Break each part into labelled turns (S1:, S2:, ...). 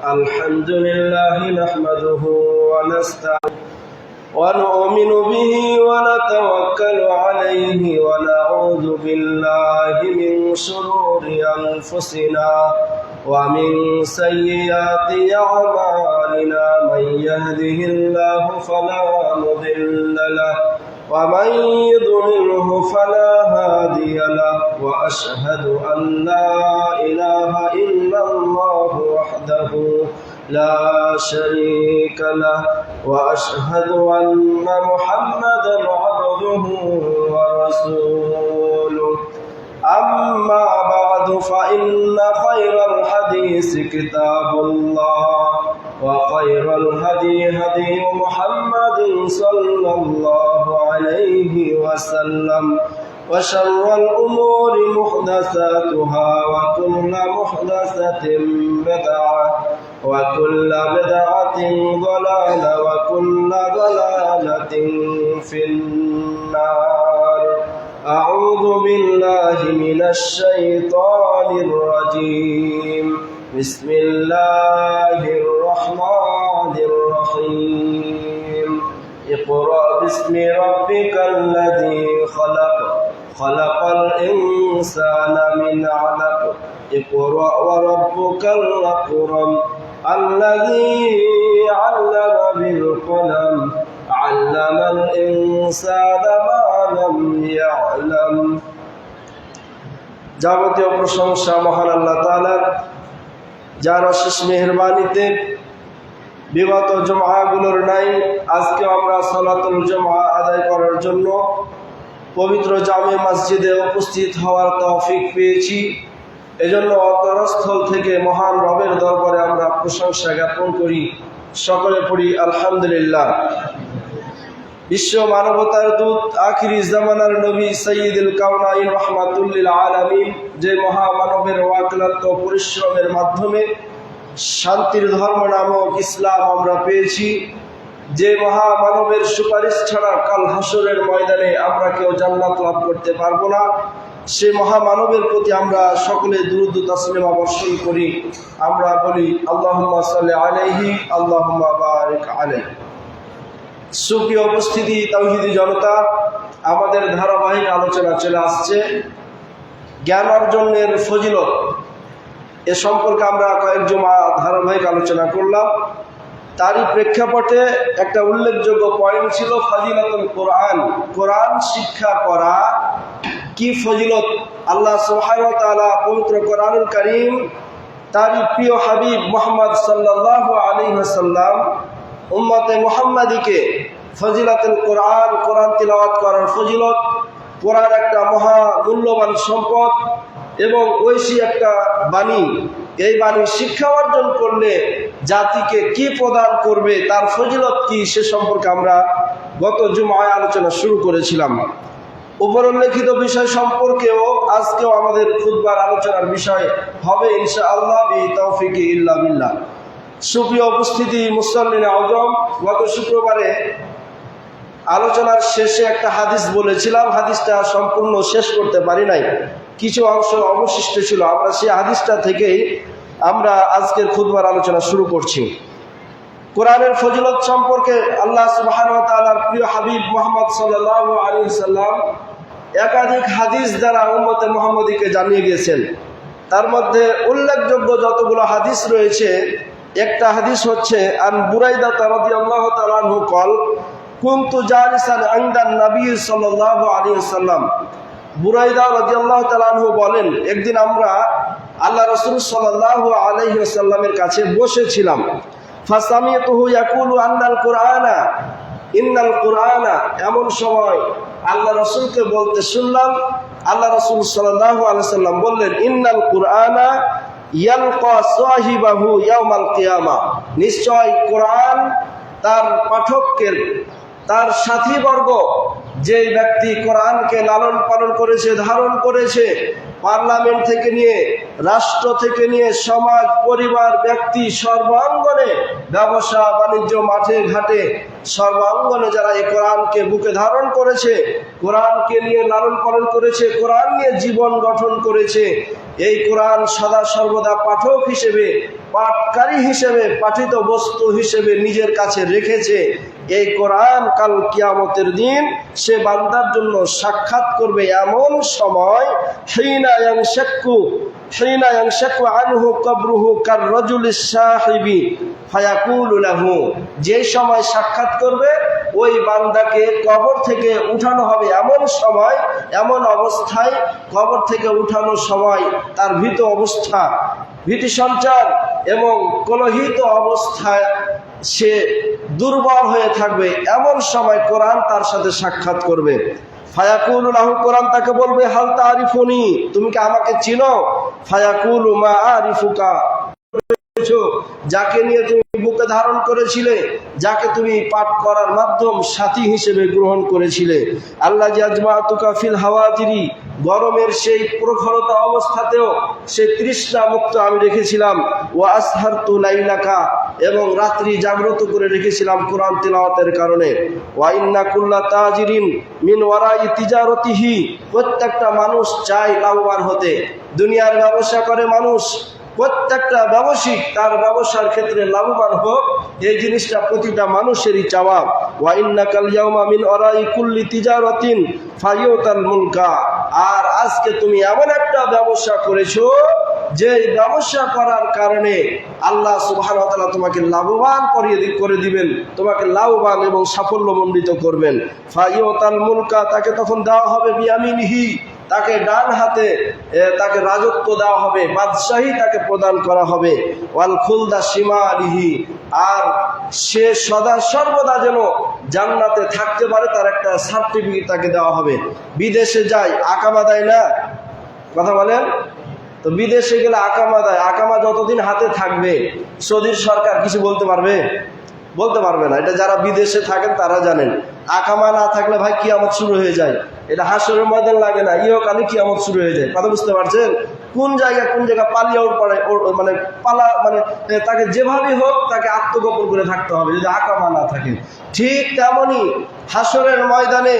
S1: الحمد لله نحمده ونستعينه ونؤمن به ونتوكل عليه ونعوذ بالله من شرور أنفسنا ومن سيئات أعمالنا من يهده الله فلا مضل له ومن يضلله فلا هادي له وأشهد أن لا إله إلا الله وحده لا شريك له وأشهد أن محمدا عبده ورسوله أما بعد فإن خير الحديث كتاب الله وخير الهدي هدي محمد صلى الله عليه وسلم وشر الأمور محدثاتها وكل محدثة بدعة وكل بدعة ضلالة وكل ضلالة في النار. أعوذ بالله من الشيطان الرجيم. بسم الله الرحمن الرحيم. اقرأ باسم ربك الذي خلق خلق الإنسان من علق اقرأ وربك الأكرم الذي علم بالقلم علم الإنسان ما لم يعلم. যাবতীয় প্রশংসা মহান আল্লাহ তাআলার, যার অশেষ মেহেরবানিতে বিগত জুমআগুলোর নাই আজকে আমরা সালাতুল জুমআ আদায় করার জন্য পবিত্র জামে মসজিদে উপস্থিত হওয়ার তৌফিক পেয়েছি। এজন্য অন্তরস্থল থেকে মহান রবের দরবারে আমরা প্রশংসা জ্ঞাপন করি। সকলে পড়ি আলহামদুলিল্লাহ। বিশ্ব মানবতার দূত, আখিরি জামানার নবী সাইয়্যিদুল কাওনাইন রাহমাতুল লিল আলামিন, যে মহামানবের অক্লান্ত পরিশ্রমের মাধ্যমে শান্তির ধর্ম নামক ইসলাম আমরা পেয়েছি, যে মহামানবের সুপারিশ ছাড়া কাল হাসরের ময়দানে আমরা কেউ জান্নাত লাভ করতে পারবো না, সে মহামানবের প্রতি আমরা সকলে দুরূদ ও তাসলিমা বর্ষণ করি। আমরা বলি আল্লাহুম্মা সাল্লি আলাইহি আল্লাহুম্মা বারিক আলাইহি। সুপ্রিয় উপস্থিতি, তাওহীদি জনতা, আমাদের ধারাবাহিক আলোচনা চলে আসছে জ্ঞান অর্জনের ফজিলত। এ সম্পর্কে আমরা কয়েক জুমা ধারাবাহিক আলোচনা করলাম। তারই প্রেক্ষাপটে একটা উল্লেখযোগ্য পয়েন্ট ছিল ফজিলাতুল কোরআন। কোরআন শিক্ষা করা কি ফজিলত! আল্লাহ সুবহানাহু ওয়া তাআলা পবিত্র কোরআনুল কারীম তারই প্রিয় হাবিব মুহাম্মদ সাল্লাল্লাহু আলাইহি ওয়াসাল্লাম উম্মতে মুহাম্মাদিকে ফজিলাতুল কোরআন, কোরআন তিলাওয়াত করার ফজিলত, কোরআন একটা মহা মূল্যবান সম্পদ এবং ঐশী একটা বাণী। এই বাণী শিক্ষা অর্জন করলে জাতিকে কি প্রদান করবে, তার ফজিলত কি, সে সম্পর্কে আমরা গত জুমআয় আলোচনা শুরু করেছিলাম। উপর উল্লেখিত বিষয় সম্পর্কেও আজকেও আমাদের খুতবার আলোচনার বিষয় হবে ইনশাআল্লাহ বিতাওফিকি ইল্লা বিল্লাহ। সুপ্রিয় উপস্থিতি, মুসল্লিন আযম, গত শুক্রবারে আলোচনার শেষে একটা হাদিস বলেছিলাম। হাদিসটা সম্পূর্ণ শেষ করতে পারি নাই, কিছু অংশ অবশিষ্ট ছিল। আমরা সেই হাদিসটা থেকেই আমরা আজকের খুতবার আলোচনা শুরু করছি। কোরআনের ফজিলত সম্পর্কে আল্লাহ সুবহানাহু ওয়া তাআলার প্রিয় হাবিব মুহাম্মদ সাল্লাল্লাহু আলাইহি ওয়াসাল্লাম একাধিক হাদিস দ্বারা উম্মতে মুহাম্মাদীকে জানিয়ে গিয়েছেন। তার মধ্যে উল্লেখযোগ্য যতগুলো হাদিস রয়েছে, একটা হাদিস হচ্ছে আন বুরাইদা রাদিয়াল্লাহু তাআলা আনহু قال كنت جالسا عند النبي صلى الله عليه وسلم। বুরাইদা রাদিয়াল্লাহু তাআলা আনহু বলেন, একদিন আমরা আল্লাহ রাসূল সাল্লাল্লাহু আলাইহি ওয়াসাল্লামের কাছে বসেছিলাম। ফাসামিতুহু ইয়াকুলু আন্নাল কুরআনা ইন্নাল কুরআনা। এমন সময় আল্লাহ রাসূলকে বলতে শুনলাম। আল্লাহ রাসূল সাল্লাল্লাহু আলাইহি ওয়াসাল্লাম বললেন, ইন্নাল কুরআনা ইয়ালকা সাহিবাহু ইয়াউমাল কিয়ামা। নিশ্চয় কোরআন তার পাঠককে, তার সাথীবর্গ, যে ব্যক্তি কোরআনকে লালন পালন করেছে, ধারণ করেছে, পার্লামেন্ট থেকে নিয়ে, রাষ্ট্র থেকে নিয়ে, সমাজ, পরিবার, ব্যক্তি, সর্বাঙ্গনে, ব্যবসা বাণিজ্য, মাঠে ঘাটে, সর্বাঙ্গনে যারা এই কোরআনকে বুকে ধারণ করেছে, কোরআনকে নিয়ে লালন পালন করেছে, কোরআন নিয়ে জীবন গঠন করেছে, এই কোরআন সদা সর্বদা পাঠক হিসেবে, পাঠকারী হিসেবে, পাঠিত বস্তু হিসেবে নিজের কাছে রেখেছে। এই কোরআন কাল কিয়ামতের দিন সে বান্দার জন্য সাক্ষাৎ করবে এমন সময়, হিনা ইয়ানশাক্কু আনহু কবরুহু কাররাজুলিস সাহিবি ফায়াকুলু লাহু, যে সময় সাক্ষাৎ করবে ওই বান্দাকে কবর থেকে উঠানো হবে এমন সময়, এমন অবস্থায় কবর থেকে উঠানোর সময় তার ভীত অবস্থা, ভীতি সঞ্চার এবং কলহিত অবস্থায় সে দুর্বল হয়ে থাকবে। এমন সময় কোরআন তার সাথে সাক্ষাৎ করবে। ফায়াকুলু লাহু, কোরআন তাকে বলবে, হাল তারিফুনি, তুমি কি আমাকে চিনো? ফায়াকুলু মা আরিফুকা, যাকে নিয়ে তুমি বুকে ধারণ করেছিলে, যাকে তুমি পাঠ করার মাধ্যম সাথী হিসেবে গ্রহণ করেছিলে। আল্লাহ জাজমাতুকা ফিল হাওয়াজিরি, গরমের সেই প্রখরতা অবস্থাতেও সে তৃষ্ণা মুক্ত আমি রেখেছিলাম। ওয়া আসহারতু লাইলাকা, এবং রাত্রি জাগ্রত করে রেখেছিলাম কোরআন তিলাওয়াতের কারণে। ওয়া ইন্না কুল্লা তাজিরিন মিন ওয়ারাই তিজারতিহি, প্রত্যেকটা মানুষ চায় লাভবান হতে। দুনিয়ার ব্যবসা করে মানুষ, প্রত্যেকটা ব্যবসায়িক তার ব্যবসার ক্ষেত্রে লাভবান হোক, এই জিনিসটা প্রতিটা মানুষেরই চাওয়া। ওয়া ইন্নাকাল ইয়াউমা মিন ওয়ারাই কুল্লি তিজারাতিন ফায়ুতাল মুলকা, আর আজকে তুমি এমন একটা ব্যবসা করেছো যে ব্যবসা করার কারণে আল্লাহ সুবহানাহু ওয়া তাআলা তোমাকে লাভবান করে দিবেন, তোমাকে লাভবান এবং সাফল্যমণ্ডিত করবেন। ফায়ুতাল মুলকা, তাকে তখন দেওয়া হবে বিয়ামিনিহি, তাকে ডান হাতে তাকে রাজত্ব দেওয়া হবে, বাদশাহী তাকে প্রদান করা হবে। ওয়াল খুলদা শিমালিহি, আর সে সদা সর্বদা যেন জান্নাতে থাকতে পারে তার একটা সার্টিফিকেট তাকে দেওয়া হবে। বিদেশে যায় আকামা দেয় না, কথা বলেন তো, বিদেশে গেলে আকামা দেয়। আকামা যতদিন হাতে থাকবে সৌদির সরকার কিছু বলতে পারবে? বলতে পারবে না। এটা যারা বিদেশে থাকেন তারা জানেন। আকামা না থাকলে ভাই কিয়ামত শুরু হয়ে যায়। এটা হাসরের ময়দান লাগে না, ইহকালে কিয়ামত শুরু হয়ে যায়। কথা বুঝতে পারছেন? কোন জায়গা পালিয়ে মানে তাকে যেভাবেই হোক তাকে আত্মগোপন করে থাকতে হবে যদি আকামা না থাকে। ঠিক তেমনি হাসরের ময়দানে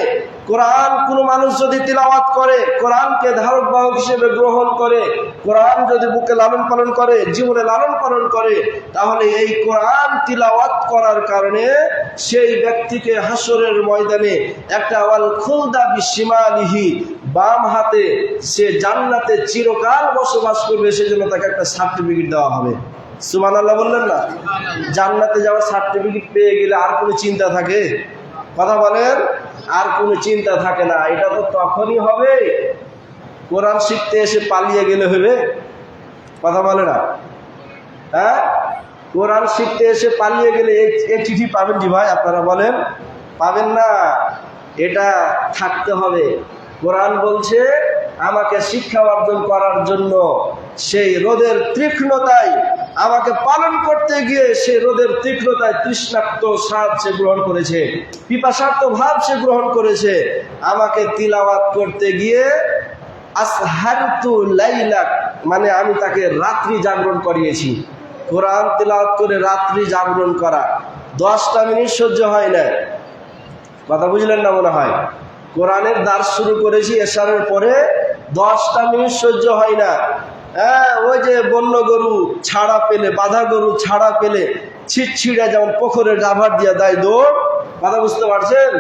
S1: কোরআন কোনো মানুষ যদি তিলাওয়াত করে, কোরআনকে ধারক বাহক হিসেবে গ্রহণ করে, কোরআন যদি বুকে লালন পালন করে, জীবনে লালন পালন করে, তাহলে এই কোরআন তিলাওয়াত করার কারণে সেই ব্যক্তিকে হাসরের ময়দানে একটা ওয়াল খুলদা বিশিমালিহি, বাম হাতে সে জান্নাতে চিরকাল বসবাস করবে, সেজন্য তাকে একটা সার্টিফিকেট দেওয়া হবে। সুবহানাল্লাহ বললেন না? জান্নাতে যাওয়ার সার্টিফিকেট পেয়ে গেলে আর কোনো চিন্তা থাকে? কথা বলেন, আর কোনো চিন্তা থাকে না। এটা তো তখনই হবে কোরআন শিখতে এসে পালিয়ে গেলে হবে? কথা বলে না? হ্যাঁ, কোরআন শিখতে এসে পালিয়ে গেলে এই চিঠি পাবেন কি ভাই? আপনারা বলেন, পাবেন না। এটা থাকতে হবে। কোরআন বলছে আমাকে শিক্ষা অর্জন করার জন্য সেই রোদের তীক্ষ্ণতায় আমাকে পালন করতে গিয়ে সে রোদের তীক্ষ্ণতায় তৃষ্ণাক্ত স্বাদ সে গ্রহণ করেছে, পিপাসার্থ ভাব সে গ্রহণ করেছে। আমাকে তিলাওয়াত করতে গিয়ে আসহারতু লাইলাক, মানে আমি তাকে রাত্রি জাগরণ করিয়েছি। কোরআন তিলাওয়াত করে রাত্রি জাগরণ করা 10টা মিনিট সহ্য হয় না। কথা বুঝলেন না মনে হয়? কোরআনের দার্স শুরু করেছি এশারের পরে, 10টা মিনিট সহ্য হয় না। হ্যাঁ, ওই যে বন্য গরু ছাড়া পেলে, বাঁধা গরু ছাড়া পেলে ছিটছিড়া যেমন পুকুরের ডাভার দিয়ে দেয় দৌড়, কথা বুঝতে পারছেন?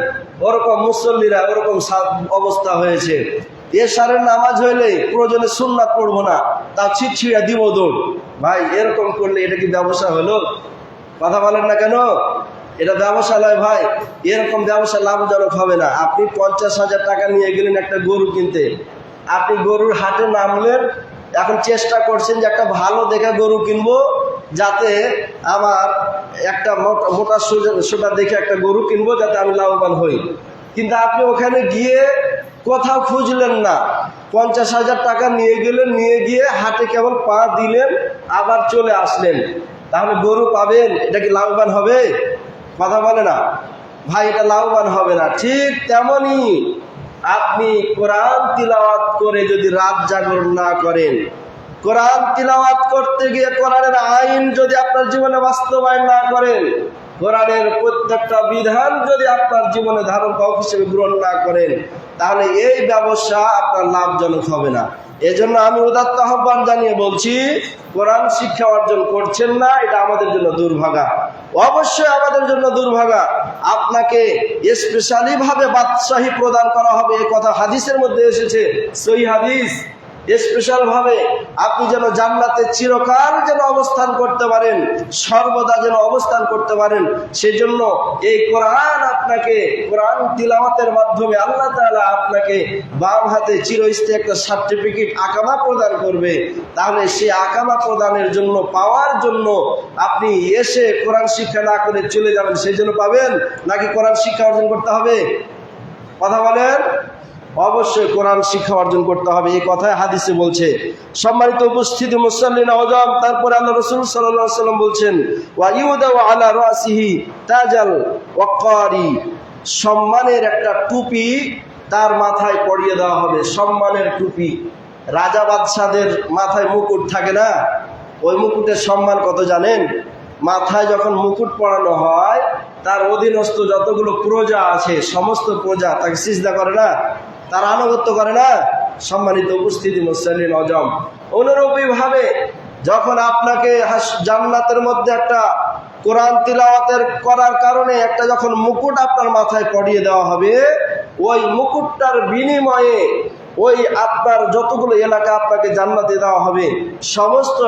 S1: ওরকম মুসল্লিরা ওরকম অবস্থা হয়েছে। এশারের নামাজ হইলে প্রয়োজনে সুন্নাত পড়বো না, তা ছিটছিড়া দিব দৌড়। ভাই এরকম করলে এটা কি ব্যবসা হলো? কথা বলেন না কেন? এটা ব্যবসা নয় ভাই। এরকম ব্যবসা লাভজনক হবে না। আপনি 50,000 টাকা নিয়ে গেলেন একটা গরু কিনতে, আপনি গরুর হাটে নামলেন, এখন চেষ্টা করছেন যে একটা ভালো দেখে গরু কিনবো, যাতে আমার একটা মোটা সোটা দেখে একটা গরু কিনবো, যাতে আমি লাভবান হই। কিন্তু আপনি ওখানে গিয়ে কোথাও খুঁজলেন না, 50,000 টাকা নিয়ে গেলেন, নিয়ে গিয়ে হাটে কেবল পা দিলেন, আবার চলে আসলেন। তাহলে গরু পাবেন? এটা কি লাভবান হবে? কথা বলে না ভাই, এটা লাভবান হবে না। ঠিক তেমনি আপনি কোরআন তিলাওয়াত করে যদি রাত জাগরণ না করেন, কোরআন তিলাওয়াত করতে গিয়ে কোরআনের আইন যদি আপনার জীবনে বাস্তবায়ন না করেন, কোরআনের প্রত্যেকটা বিধান যদি আপনার জীবনে ধারণ হিসেবে গ্রহণ না করেন, তাহলে এই ব্যবসা আপনার লাভজনক হবে না। এজন্য আমি উদাত্ত আহ্বান জানিয়ে বলছি, কোরআন শিক্ষা অর্জন করছেন না, এটা আমাদের জন্য দুর্ভাগা, অবশ্যই আমাদের জন্য দুর্ভাগা। আপনাকে স্পেশালি ভাবে বাদশাহী প্রদান করা হবে, এই কথা হাদিসের মধ্যে এসেছে, সহিহ হাদিস। স্পেশাল ভাবে আপনি যেন জান্নাতে চিরকাল যেন অবস্থান করতে পারেন, সর্বদা যেন অবস্থান করতে পারেন, সেজন্য এই কোরআন আপনাকে, কোরআন তিলাওয়াতের মাধ্যমে আল্লাহ তাআলা আপনাকে বাম হাতে চিরস্থায়ী একটা সার্টিফিকেট আকামা প্রদান করবে। তাহলে সেই আকামা প্রদানের জন্য, পাওয়ার জন্য আপনি এসে কোরআন শিক্ষা না করে চলে যাবেন, সেই জন্য পাবেন, নাকি কোরআন শিক্ষা অর্জন করতে হবে? কথা বলেন। অবশ্যই কোরআন শিক্ষা অর্জন করতে হবে, এই কথাই হাদিসে বলছে। সম্মানিত উপস্থিতি মুসাল্লিন আযম, তারপরে আল্লাহ রাসূল সাল্লাল্লাহু আলাইহি ওয়াসাল্লাম বলছেন, ওয়া ইউদাউ আলা রাসিহি তাজাল ওয়াকারি, সম্মানের একটা টুপি তার মাথায় পরিয়ে দেওয়া হবে। সম্মানের টুপি, রাজা বাদশাদের মাথায় মুকুট থাকে না, ওই মুকুটের সম্মান কত জানেন? মাথায় যখন মুকুট পরানো হয়, তার অধীনস্থ যতগুলো প্রজা আছে, সমস্ত প্রজা তাকে সিজদা করে না, তার আনুগত্য করে না। সম্মানিত উপস্থিতি মুসল্লিন আযম, অনুরূপী ভাবে যখন আপনাকে জান্নাতের মধ্যে একটা কোরআন তিলাওয়াতের করার কারণে একটা যখন মুকুট আপনার মাথায় পরিয়ে দেওয়া হবে, ওই মুকুটটার বিনিময়ে ওই আপনার যতগুলো এলাকা আপনাকে জান্নাতে দেওয়া হবে, সমস্ত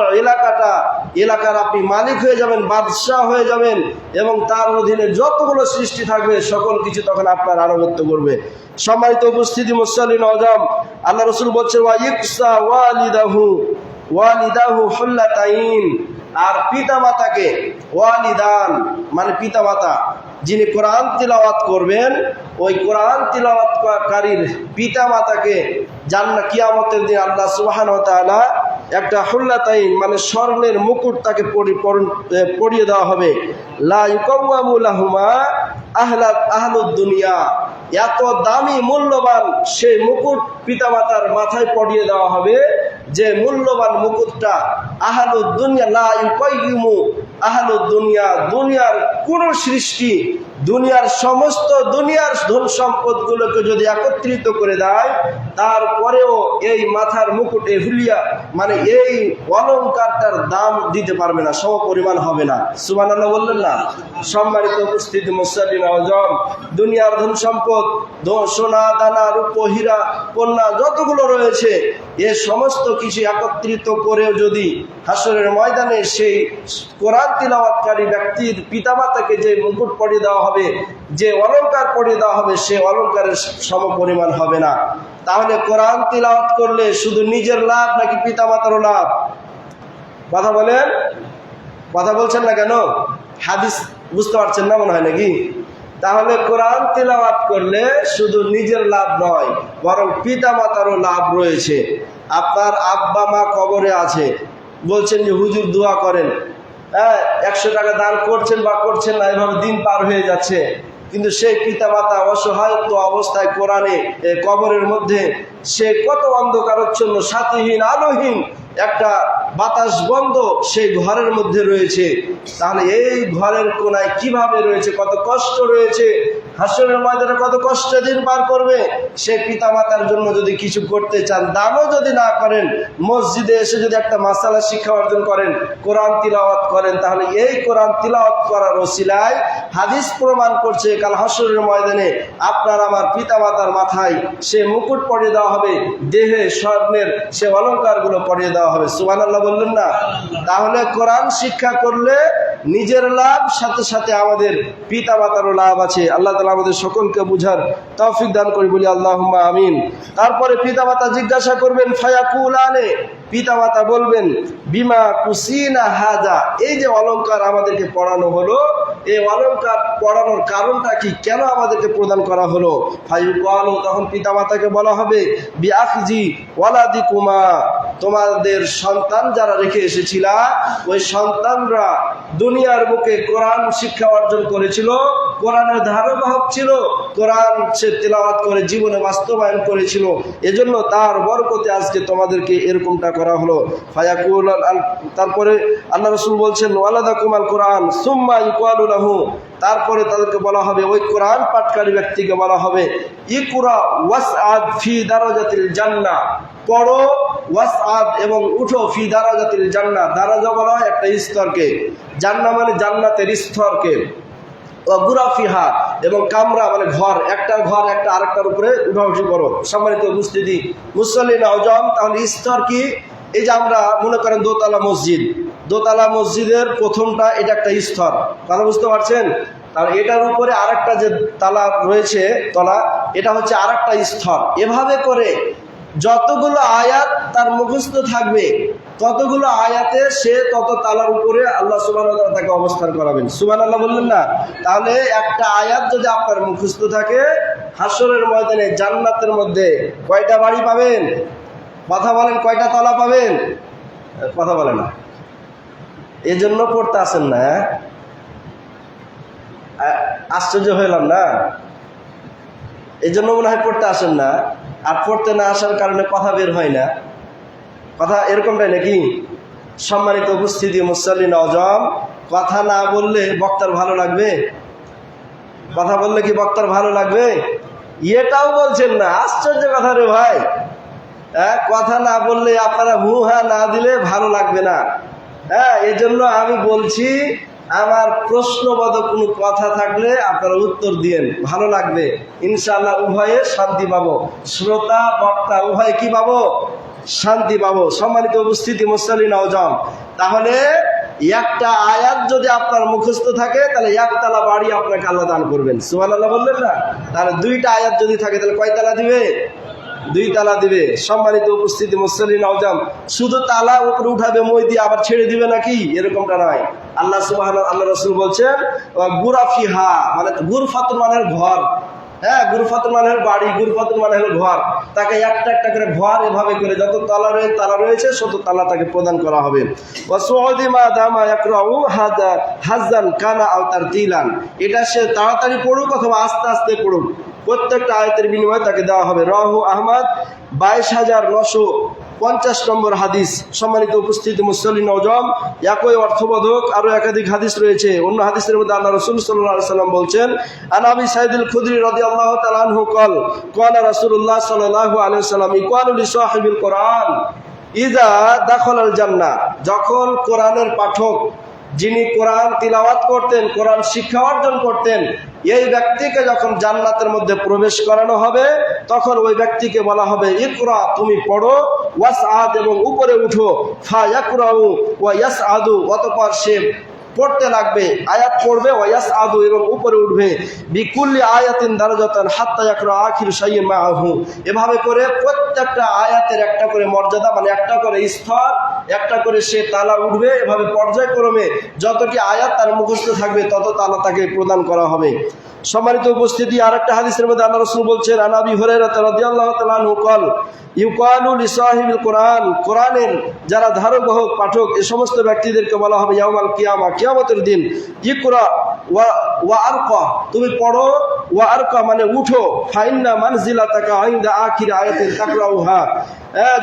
S1: এলাকার আপনি মালিক হয়ে যাবেন, বাদশাহ হয়ে যাবেন, এবং তার অধীনে যতগুলো সৃষ্টি থাকবে সকল কিছু তখন আপনার আনুগত্য করবে। সম্মানিত উপস্থিতি মুসল্লিন আযম, আল্লাহ রাসূল বলছেন, ওয়া ইকসা ওয়ালিদাহু হুল্লাতাইন, আর পিতামাতাকে, ওয়ালিদান মানে পিতামাতা, যিনি কোরআন তিলাওয়াত করবেন, ওই কোরআন তিলাওয়াতকারীর পিতামাতাকে জান্নাত কিয়ামতের দিন আল্লাহ সুবহানাহু ওয়া তাআলা একটা হুল্লাতাইন মানে স্বর্ণের মুকুট তাকে পরিয়ে দেওয়া হবে। লা ইউকাওয়ামু লাহুমা আহলুদ দুনিয়া, এত দামি মূল্যবান সেই মুকুট পিতামাতার মাথায় পরিয়ে দেওয়া হবে, যে মূল্যবান মুকুটটা আহলুদ দুনিয়া লা ইউকাইয়িমু আহলুদ দুনিয়া, দুনিয়ার কোন সৃষ্টি, দুনিয়ার সমস্ত দুনিয়ার ধন সম্পদগুলোকে যদি একত্রিত করে দেয়, তারপরেও এই মাথার মুকুটে হুলিয়া মানে এই অলংকারটার দাম দিতে পারবে না, সমপরিমাণ হবে না। সুবহানাল্লাহ বললেন না? সম্মানিত উপস্থিতি মুসল্লিন আযম, দুনিয়ার ধন সম্পদ, সোনা দানা রূপ হীরা কন্যা যতগুলো রয়েছে, এ সমস্ত কিছু একত্রিত করেও যদি হাসরের ময়দানে সেই কোরআন তিলাওয়াতকারী ব্যক্তির পিতামাতাকে যে মুকুট পরিয়ে দেওয়া হবে, যে অলংকার পরিয়ে দেওয়া হবে, সে অলংকারের সমপরিমাণ হবে না। তাহলে কোরআন তিলাওয়াত করলে শুধু নিজের লাভ নাকি পিতামাতারও লাভ? কথা বলেন, কথা বলছেন না কেন? হাদিস বুঝতে পারছেন না মনে হয় নাকি? তাহলে কোরআন তিলাওয়াত করলে শুধু নিজের লাভ নয়, বরং পিতামাতারও লাভ রয়েছে। আপনার আব্বা মা কবরে আছে, বলছেন যে হুজুর দোয়া করেন, 100 টাকা দান করছেন বা করছেন না, এভাবে দিন পার হয়ে যাচ্ছে, কিন্তু সেই পিতামাতা অসহায়ত্ব অবস্থায় কোরআনে কবরের মধ্যে সে কত অন্ধকারচ্ছন্ন, সাথীহীন, আলোহীন একটা বাতাস বন্ধ সেই ঘরের মধ্যে রয়েছে। তাহলে এই ঘরের কোনায় কিভাবে রয়েছে, কত কষ্ট রয়েছে, হাসরের ময়দানে কত কষ্টে দিন পার করবে। সে পিতামাতার জন্য যদি কিছু করতে চান, দানও যদি না করেন, মসজিদে এসে যদি একটা মাসালা শিক্ষা অর্জন করেন, কোরআন তিলাওয়াত করেন, তাহলে এই কোরআন তিলাওয়াত করার ওসিলায় হাদিস প্রমাণ করছে কাল হাসরের ময়দানে আপনার আমার পিতামাতার মাথায় সে মুকুট পরিয়ে দেওয়া হবে, দেহে স্বর্ণের সে অলংকারগুলো পরিয়ে দেওয়া হবে। সুবহানাল্লাহ বললেন না? তাহলে কোরআন শিক্ষা করলে নিজের লাভ, সাথে সাথে আমাদের পিতামাতারও লাভ আছে। আল্লাহ তাআলা আমাদের সকলকে বুঝার তৌফিক দান করি, বলি আল্লাহুম্মা আমিন। তারপরে পিতামাতা জিজ্ঞাসা করবেন, ফায়াকুলানে, পিতামাতা বলবেন, বিমা কুসিনা হাজা, এই যে অলংকার আমাদেরকে পড়ানো হলো, এই অলংকার পড়ানোর কারণটা কি, কেন আমাদেরকে প্রদান করা হলো? ফায়ুকালু, তখন পিতামাতাকে বলা হবে, বিআখজি ওয়ালাদিকুমা, তোমাদের সন্তান যারা রেখে এসেছিলা, ওই সন্তানরা দুনিয়ার বুকে কোরআন শিক্ষা অর্জন করেছিল, কোরআনের ধারাবাহক ছিল, কোরআন সে তিলাওয়াত করে জীবনে বাস্তবায়ন করেছিল, এজন্য তার বরকতে আজকে তোমাদেরকে এরকমটা করা হলো। ফায়াকুল, তারপরে আল্লাহ রাসূল বলছেন, ওয়ালাদাকুমাল কোরআন সুম্মা ইকুয়ালু লাহু, তারপরে তাদেরকে বলা হবে, ওই কোরআন পাঠকারী ব্যক্তিকে বলা হবে, ইকরা ওয়াসআদ ফি দারাজাতিল জান্নাহ, পড়ো ওয়াসআদ এবং উঠো ফি দারাজাতিল জান্নাহ, দারাজা বলা হয় একটা স্তরকে, জান্নাহ মানে জান্নাতের স্তরকে, গুরাফিহা এবং কামরা মানে ঘর, একটা ঘর একটা আরেকটার উপরে উঠাউঠি করো। সম্মানিত উপস্থিতি মুসল্লিন আওজাম, তাহলে স্তর কি? এই যে আমরা মনে করেন দোতলা মসজিদ, দোতলা মসজিদের প্রথমটা এটা একটা স্তর, কথা বুঝতে পারছেন? তাহলে এটার উপরে আরেকটা যে তালা রয়েছে তলা, এটা হচ্ছে আরেকটা স্তর। এভাবে করে যতগুলো আয়াত তার মুখস্থ থাকবে ততগুলো আয়াতে সে তত তালার উপরে আল্লাহ সুবহানাহু ওয়া তাআলা তাকে অবস্থান করাবেন। সুবহানাল্লাহ বললেন না? তাহলে একটা আয়াত যদি আপনার মুখস্থ থাকে, হাসরের ময়দানে জান্নাতের মধ্যে কয়টা বাড়ি পাবেন? কথা বলেন, কয়টা তলা পাবেন? কথা বলে না, এজন্য পড়তে আসেন না। আশ্চর্য হইলাম না, এই জন্য মনে হয় পড়তে আসেন না। আর পড়তে না আসার কারণে কথা বের হয় না, কথা এরকমটাই নাকি? সম্মানিত উপস্থিতি মুসল্লিন আওজাম, কথা না বললে বক্তার ভালো লাগবে? কথা বললে কি বক্তার ভালো লাগবে? এটাও বলছেন না, আশ্চর্য কথা রে ভাই। কথা না বললে, আপনারা হু হা না দিলে ভালো লাগবে না। এই জন্য আমি বলছি, আমার প্রশ্নবোধক কোনো কথা থাকলে আপনারা উত্তর দিয়েন, ভালো লাগবে ইনশাআল্লাহ। উভয়ে শান্তি পাবো, শ্রোতা বক্তা উভয়ে কি পাবো? শান্তি পাবো। সম্মানিত উপস্থিতি মুসল্লিন আওজাম, তাহলে একটা আয়াত যদি আপনার মুখস্থ থাকে তাহলে একতলা বাড়ি আপনাকে আল্লাহ দান করবেন। সুবহানাল্লাহ বললেন না? তাহলে দুইটা আয়াত যদি থাকে তাহলে কয় তালা দিবে? 2 তালা দিবে। সম্মানিত উপস্থিতি মুসল্লিন আওজাম, শুধু তালা উপরে উঠাবে মই দিয়ে আবার ছেড়ে দিবে নাকি? এরকমটা নয়। আল্লাহ রাসূল বলছেন গুরাফিহা, মানে গুরফাতুন মানে ঘর, গুরফাতুন মানে বাড়ি, গুরফাতুন মানে হলো ঘর। তাকে একটা একটা করে ঘর, এভাবে করে যত তালা রয়েছে শত তালা তাকে প্রদান করা হবে। হাজান কানা আও তারতিলান, এটা সে তাড়াতাড়ি পড়ুক অথবা আস্তে আস্তে পড়ুক, প্রত্যেকটা আয়াতের বিনিময়ে তাকে দেওয়া হবে। রাহু আহমদ 22,950 নম্বর হাদিস। সম্মানিত উপস্থিতি মুসল্লিন আওজাম, একই অর্থবোধক আরো একাধিক হাদিস রয়েছে। অন্য হাদিসের মধ্যে আল্লাহ রাসূল সাল্লাল্লাহু আলাইহি সাল্লাম বলছেন, আন আবি সাঈদুল খুদরি রাদিয়াল্লাহু তাআলা আনহু قال قال রাসূলুল্লাহ সাল্লাল্লাহু আলাইহি ওয়াসাল্লাম ইকুয়ালু লিসাহিবিল কোরআন ইযা দাখালাল জান্নাহ, যখন কোরআনের পাঠক, যিনি কোরআন তিলাওয়াত করতেন, কোরআন শিক্ষা অর্জন করতেন, এই ব্যক্তিকে যখন জান্নাতের মধ্যে প্রবেশ করানো হবে তখন ওই ব্যক্তিকে বলা হবে ইকরা, তুমি পড়ো, ওয়াসআদ এবং উপরে উঠো, ফা ইয়াকরাউ ওয়া ইয়াসআদু, অতঃপর সে পড়তে লাগবে, আয়াত পড়বে, ওয়া ইয়াসআদু এবং উপরে উঠবে, বিকুল্লি আয়াতিন দারাজাতান হাত্তা ইয়াকরা আখির শাইইন মাআহু, এভাবে করে প্রত্যেকটা আয়াতের একটা করে মর্যাদা, মানে একটা করে স্তর, একটা করে সে তালা উঠবে। এভাবে পর্যায়ক্রমে যতটি আয়াত তার মুখস্থ থাকবে তত তালা তাকে প্রদান করা হবে। সম্মানিত উপস্থিতি, আরেকটা হাদিসের মধ্যে আল্লাহ রাসূল বলছেন, আন আবি হুরায়রা রাদিয়াল্লাহু তাআলা আনহু قال ইউকালু লিসাহিবিল কোরআন, কোরআনের যারা ধারক বাহক পাঠক, এই সমস্ত ব্যক্তিদেরকে বলা হবে ইয়াউমাল কিয়ামা, কিয়ামতের দিন, ইকরা ওয়া আরকা, তুমি পড়ো, ওয়া আরকা মানে উঠো, ফাইন্না মানজিলাতাকা ইনদা আখির আয়াতিন তাকরাউহা,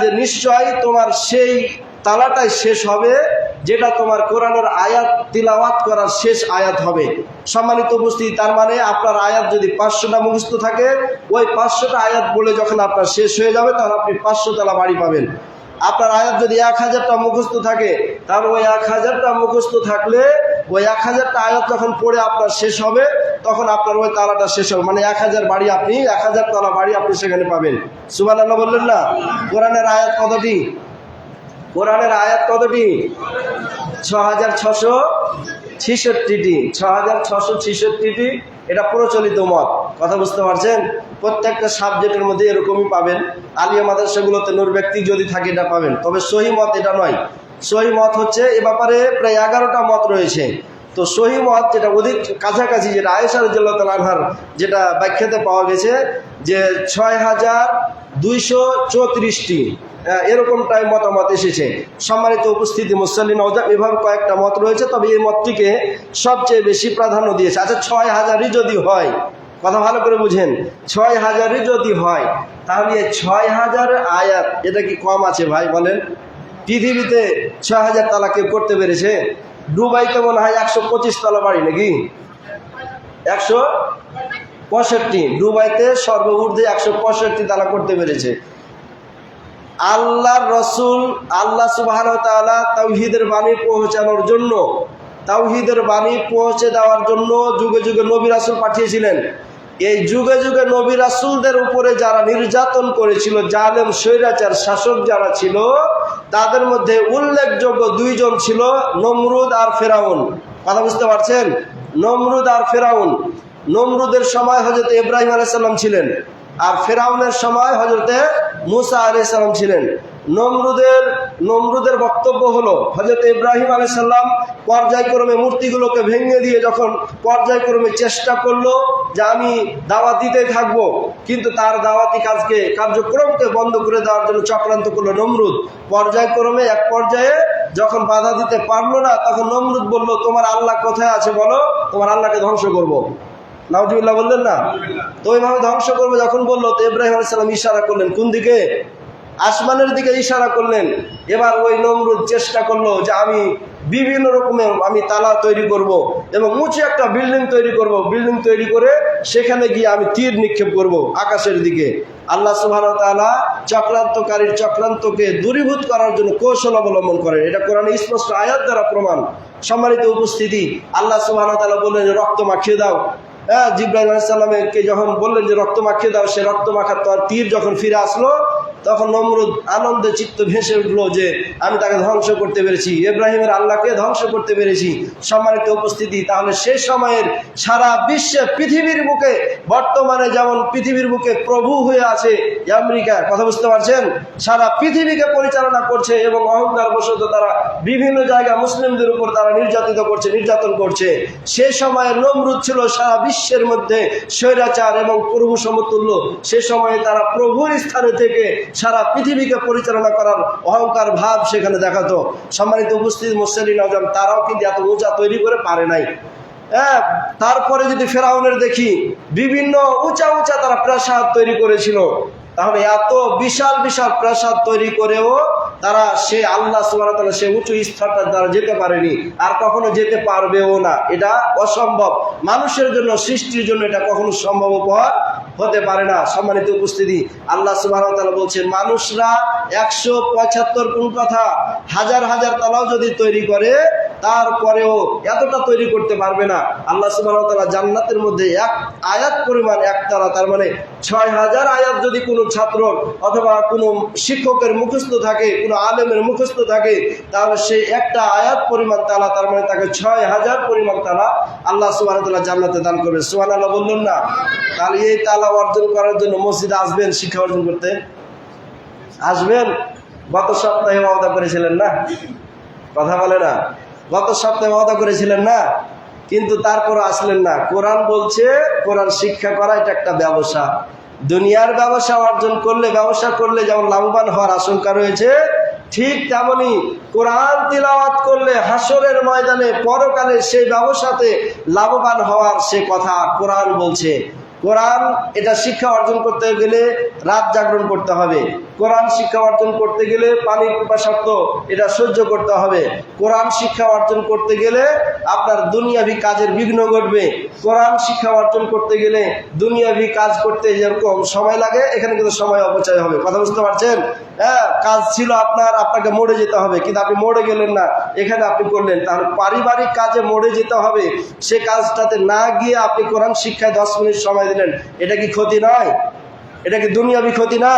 S1: যে নিশ্চয় তোমার সেই তালাটাই শেষ হবে যেটা তোমার কোরআনের আয়াত তিলাওয়াত করার শেষ আয়াত হবে। সম্মানিত উপস্থিতি, তার মানে আপনার আয়াত যদি 500টা মুখস্থ থাকে, ওই 500টা আয়াত বলে যখন আপনার শেষ হয়ে যাবে তখন আপনি 500 তালা বাড়ি পাবেন। আপনার আয়াত যদি 1000টা মুখস্থ থাকে, তাহলে ওই 1000টা মুখস্থ থাকলে ওই 1000টা আয়াত যখন পড়ে আপনার শেষ হবে তখন আপনার ওই তালাটা শেষ হবে, মানে 1000 বাড়ি, আপনি 1000 তালা বাড়ি আপনি সেখানে পাবেন। সুবহানাল্লাহ বললেন না? কোরআনের আয়াত কতটি? কোরআনের আয়াত কতটি? 6666টি, 6666টি। এটা প্রচলিত মত, কথা বুঝতে পারছেন? প্রত্যেকটা সাবজেক্টের মধ্যে এরকমই পাবেন। আলিয়া মাদ্রাসাগুলোতে নূর ব্যক্তি যদি থাকে এটা পাবেন, তবে সহি মত এটা নয়। সহি মত হচ্ছে, এ ব্যাপারে প্রায় 11টা মত রয়েছে। তো সহি মত যেটা অধিক কাছাকাছি, যেটা আয়েশা রাদিয়াল্লাহু তাআলা আনহার যেটা ব্যাখ্যাতে পাওয়া গেছে যে 6234টি এরকমটাই মতামত এসেছে। সম্মানিত উপস্থিতি মুসল্লিন আওজাম, এভাবে কয়েকটা মত রয়েছে, তবে এই মতটিকে সবচেয়ে বেশি প্রাধান্য দিয়েছে। আচ্ছা, 6000ই যদি হয়, কথা ভালো করে বুঝেন, 6000ই যদি হয় তাহলে 6000 আয়াত এটা কি কম আছে ভাই? বলেন, পৃথিবীতে 6000 তালা কেউ করতে পেরেছে? দুবাইতে মনে হয় 125 তলা বাড়ি নাকি? 165, দুবাইতে সর্বঊর্ধ্বে 165 তালা করতে পেরেছে। আল্লাহর রসুল আল্লাহ সুবহানাহু ওয়া তাআলা তাওহীদের বাণী পৌঁছানোর জন্য, তাওহীদের বাণী পৌঁছে দেওয়ার জন্য যুগে যুগে নবী রাসূল পাঠিয়েছিলেন। এই যুগে যুগে নবী রাসূলদের উপরে যারা নির্যাতন করেছিল, জালেম স্বৈরাচার শাসক যারা ছিল, তাদের মধ্যে উল্লেখযোগ্য দুইজন ছিল নমরুদ আর ফেরাউন। কথা বুঝতে পারছেন? নমরুদ আর ফেরাউন। নমরুদের সময় হযরত ইব্রাহিম আলাইহিস সালাম ছিলেন, আর ফেরাউনের সময় হযরত মুসা আলাইহিস সালাম ছিলেন। নমরুদের বক্তব্য হলো, হযরত ইব্রাহিম আলাইহিস সালাম পর্যায়ক্রমে মূর্তিগুলোকে ভেঙে দিয়ে যখন পর্যায়ক্রমে চেষ্টা করলো যে আমি দাওয়াত দিতে থাকবো, কিন্তু তার দাওয়াতি কার্যক্রমকে বন্ধ করে দেওয়ার জন্য চক্রান্ত করলো নমরুদ। পর্যায়ক্রমে এক পর্যায়ে যখন বাধা দিতে পারলো না, তখন নমরুদ বলল, তোমার আল্লাহ কোথায় আছে বলো, তোমার আল্লাহকে ধ্বংস করবো। নাউজুবিল্লাহ বললেন না? তো ওইভাবে ধ্বংস করবো যখন বললো, তো ইব্রাহিম আলাইহিস সালাম ইশারা করলেন কোন দিকে? আসমানের দিকে ইশারা করলেন। এবার ওই নমরুদ চেষ্টা করলো যে আমি বিভিন্ন রকমের আমি তালা তৈরি করব এবং উঁচু একটা বিল্ডিং তৈরি করব, বিল্ডিং তৈরি করে সেখানে গিয়ে আমি তীর নিক্ষেপ করব আকাশের দিকে। আল্লাহ সুবহানাহু ওয়া তাআলা চক্রান্তকারীর চক্রান্তকে দূরীভূত করার জন্য কৌশল অবলম্বন করেন। এটা কোরআনে স্পষ্ট আয়াত দ্বারা প্রমাণ। সম্মানিত উপস্থিতি, আল্লাহ সুবহানাহু ওয়া তাআলা বললেন রক্ত মাখিয়ে দাও। জিবরাইল আলাইহিস সালামকে যখন বললেন যে রক্ত মাখিয়ে দাও, সে রক্ত মাখার তীর যখন ফিরে আসলো, তখন নমরুদ আনন্দে চিত্ত ভেসে উঠলো যে আমি তাকে ধ্বংস করতে পেরেছি, ইব্রাহিমের আল্লাহকে ধ্বংস করতে পেরেছি। সম্মানিত উপস্থিতি, তাহলে সেই সময়ের সারা বিশ্বে পৃথিবীর বুকে বর্তমানে যেমন পৃথিবীর বুকে প্রভু হয়ে আছে আমেরিকা, কথা বুঝতে পারছেন, সারা পৃথিবীকে পরিচালনা করছে এবং অহংকার বশত তারা বিভিন্ন জায়গায় মুসলিমদের উপর তারা নির্যাতন করছে। সে সময়ে নমরুদ ছিল সারা বিশ্বের মধ্যে স্বৈরাচার এবং প্রভু সমতুল্য। সে সময়ে তারা প্রভুর স্থানে থেকে সারা পৃথিবীকে পরিচালনা করার অহংকার ভাব সেখানে দেখাতো। সম্মানিত উপস্থিত মুসলিম আজম, তারাও কিন্তু এত উঁচা তৈরি করে পারে নাই। তারপরে যদি ফেরাউনের দেখি, বিভিন্ন উঁচা উঁচা তারা প্রাসাদ তৈরি করেছিল। তাহলে এত বিশাল বিশাল প্রাসাদ তৈরি করেও তারা সে আল্লাহ সুবহানাহু ওয়া তাআলা সে উঁচু স্তরটা তারা যেতে পারেনি, আর কখনো যেতে পারবেও না। এটা অসম্ভব, মানুষের জন্য, সৃষ্টির জন্য এটা কখনো সম্ভব হতে পারে না। সম্মানিত উপস্থিতি, আল্লাহ সুবহানাহু ওয়া তাআলা বলছেন মানুষরা 175 কোন কথা হাজার হাজার তালাও যদি তৈরি করে, তারপরেও এতটা তৈরি করতে পারবে না। আল্লাহ সুবহানাহু ওয়া তাআলা জান্নাতের মধ্যে এক আয়াত পরিমাণ একতারা, তার মানে 6000 আয়াত যদি কোনো ছাত্র অথবা কোনো শিক্ষকের মুখস্থ থাকে, কোনো আলেমের মুখস্থ থাকে, তাহলে সেই একটা আয়াত পরিমাণ তালা, তার মানে তাকে 6000 পরিমাণ তালা আল্লাহ সুবহানাহু ওয়া তাআলা জান্নাতে দান করবে। সুবহানাল্লাহ বললেন না? তাহলে এই তালা অর্জন করার জন্য মসজিদে আসবেন, শিক্ষা অর্জন করতে আসবেন। গত সপ্তাহে ওয়াদা করেছিলেন না? কথা বলে না? গত সপ্তাহে ওয়াদা করেছিলেন না? কিন্তু তারপরও আসলেন না। কোরআন বলছে কোরআন শিক্ষা করা এটা একটা ব্যবসা। দুনিয়ার ব্যবসা অর্জন করলে, ব্যবসা করলে যেমন লাভবান হওয়ার আশঙ্কা রয়েছে, ঠিক তেমনি কোরআন তিলাওয়াত করলে হাসরের ময়দানে পরকালে সেই ব্যবসাতে লাভবান হওয়ার সে কথা কোরআন বলছে। কোরআন এটা শিক্ষা অর্জন করতে গেলে রাত জাগরণ করতে হবে। কোরআন শিক্ষা অর্জন করতে গেলে পানির পিপাসার্থ এটা সহ্য করতে হবে। কোরআন শিক্ষা অর্জন করতে গেলে আপনার দুনিয়াবি কাজের বিঘ্ন ঘটবে। কোরআন শিক্ষা অর্জন করতে গেলে দুনিয়াবি কাজ করতে যেরকম সময় লাগে, এখানে কিন্তু সময় অপচয় হবে। কথা বুঝতে পারছেন? কাজ ছিল আপনাকে মোড়ে যেতে হবে, কিন্তু আপনি মোড়ে গেলেন না, এখানে আপনি করলেন। তাহলে পারিবারিক কাজে মোড়ে যেতে হবে, সে কাজটাতে না গিয়ে আপনি কোরআন শিক্ষায় 10 মিনিট সময় দিলেন, এটা কি ক্ষতি নয়? এটা কি দুনিয়াবি ক্ষতি না?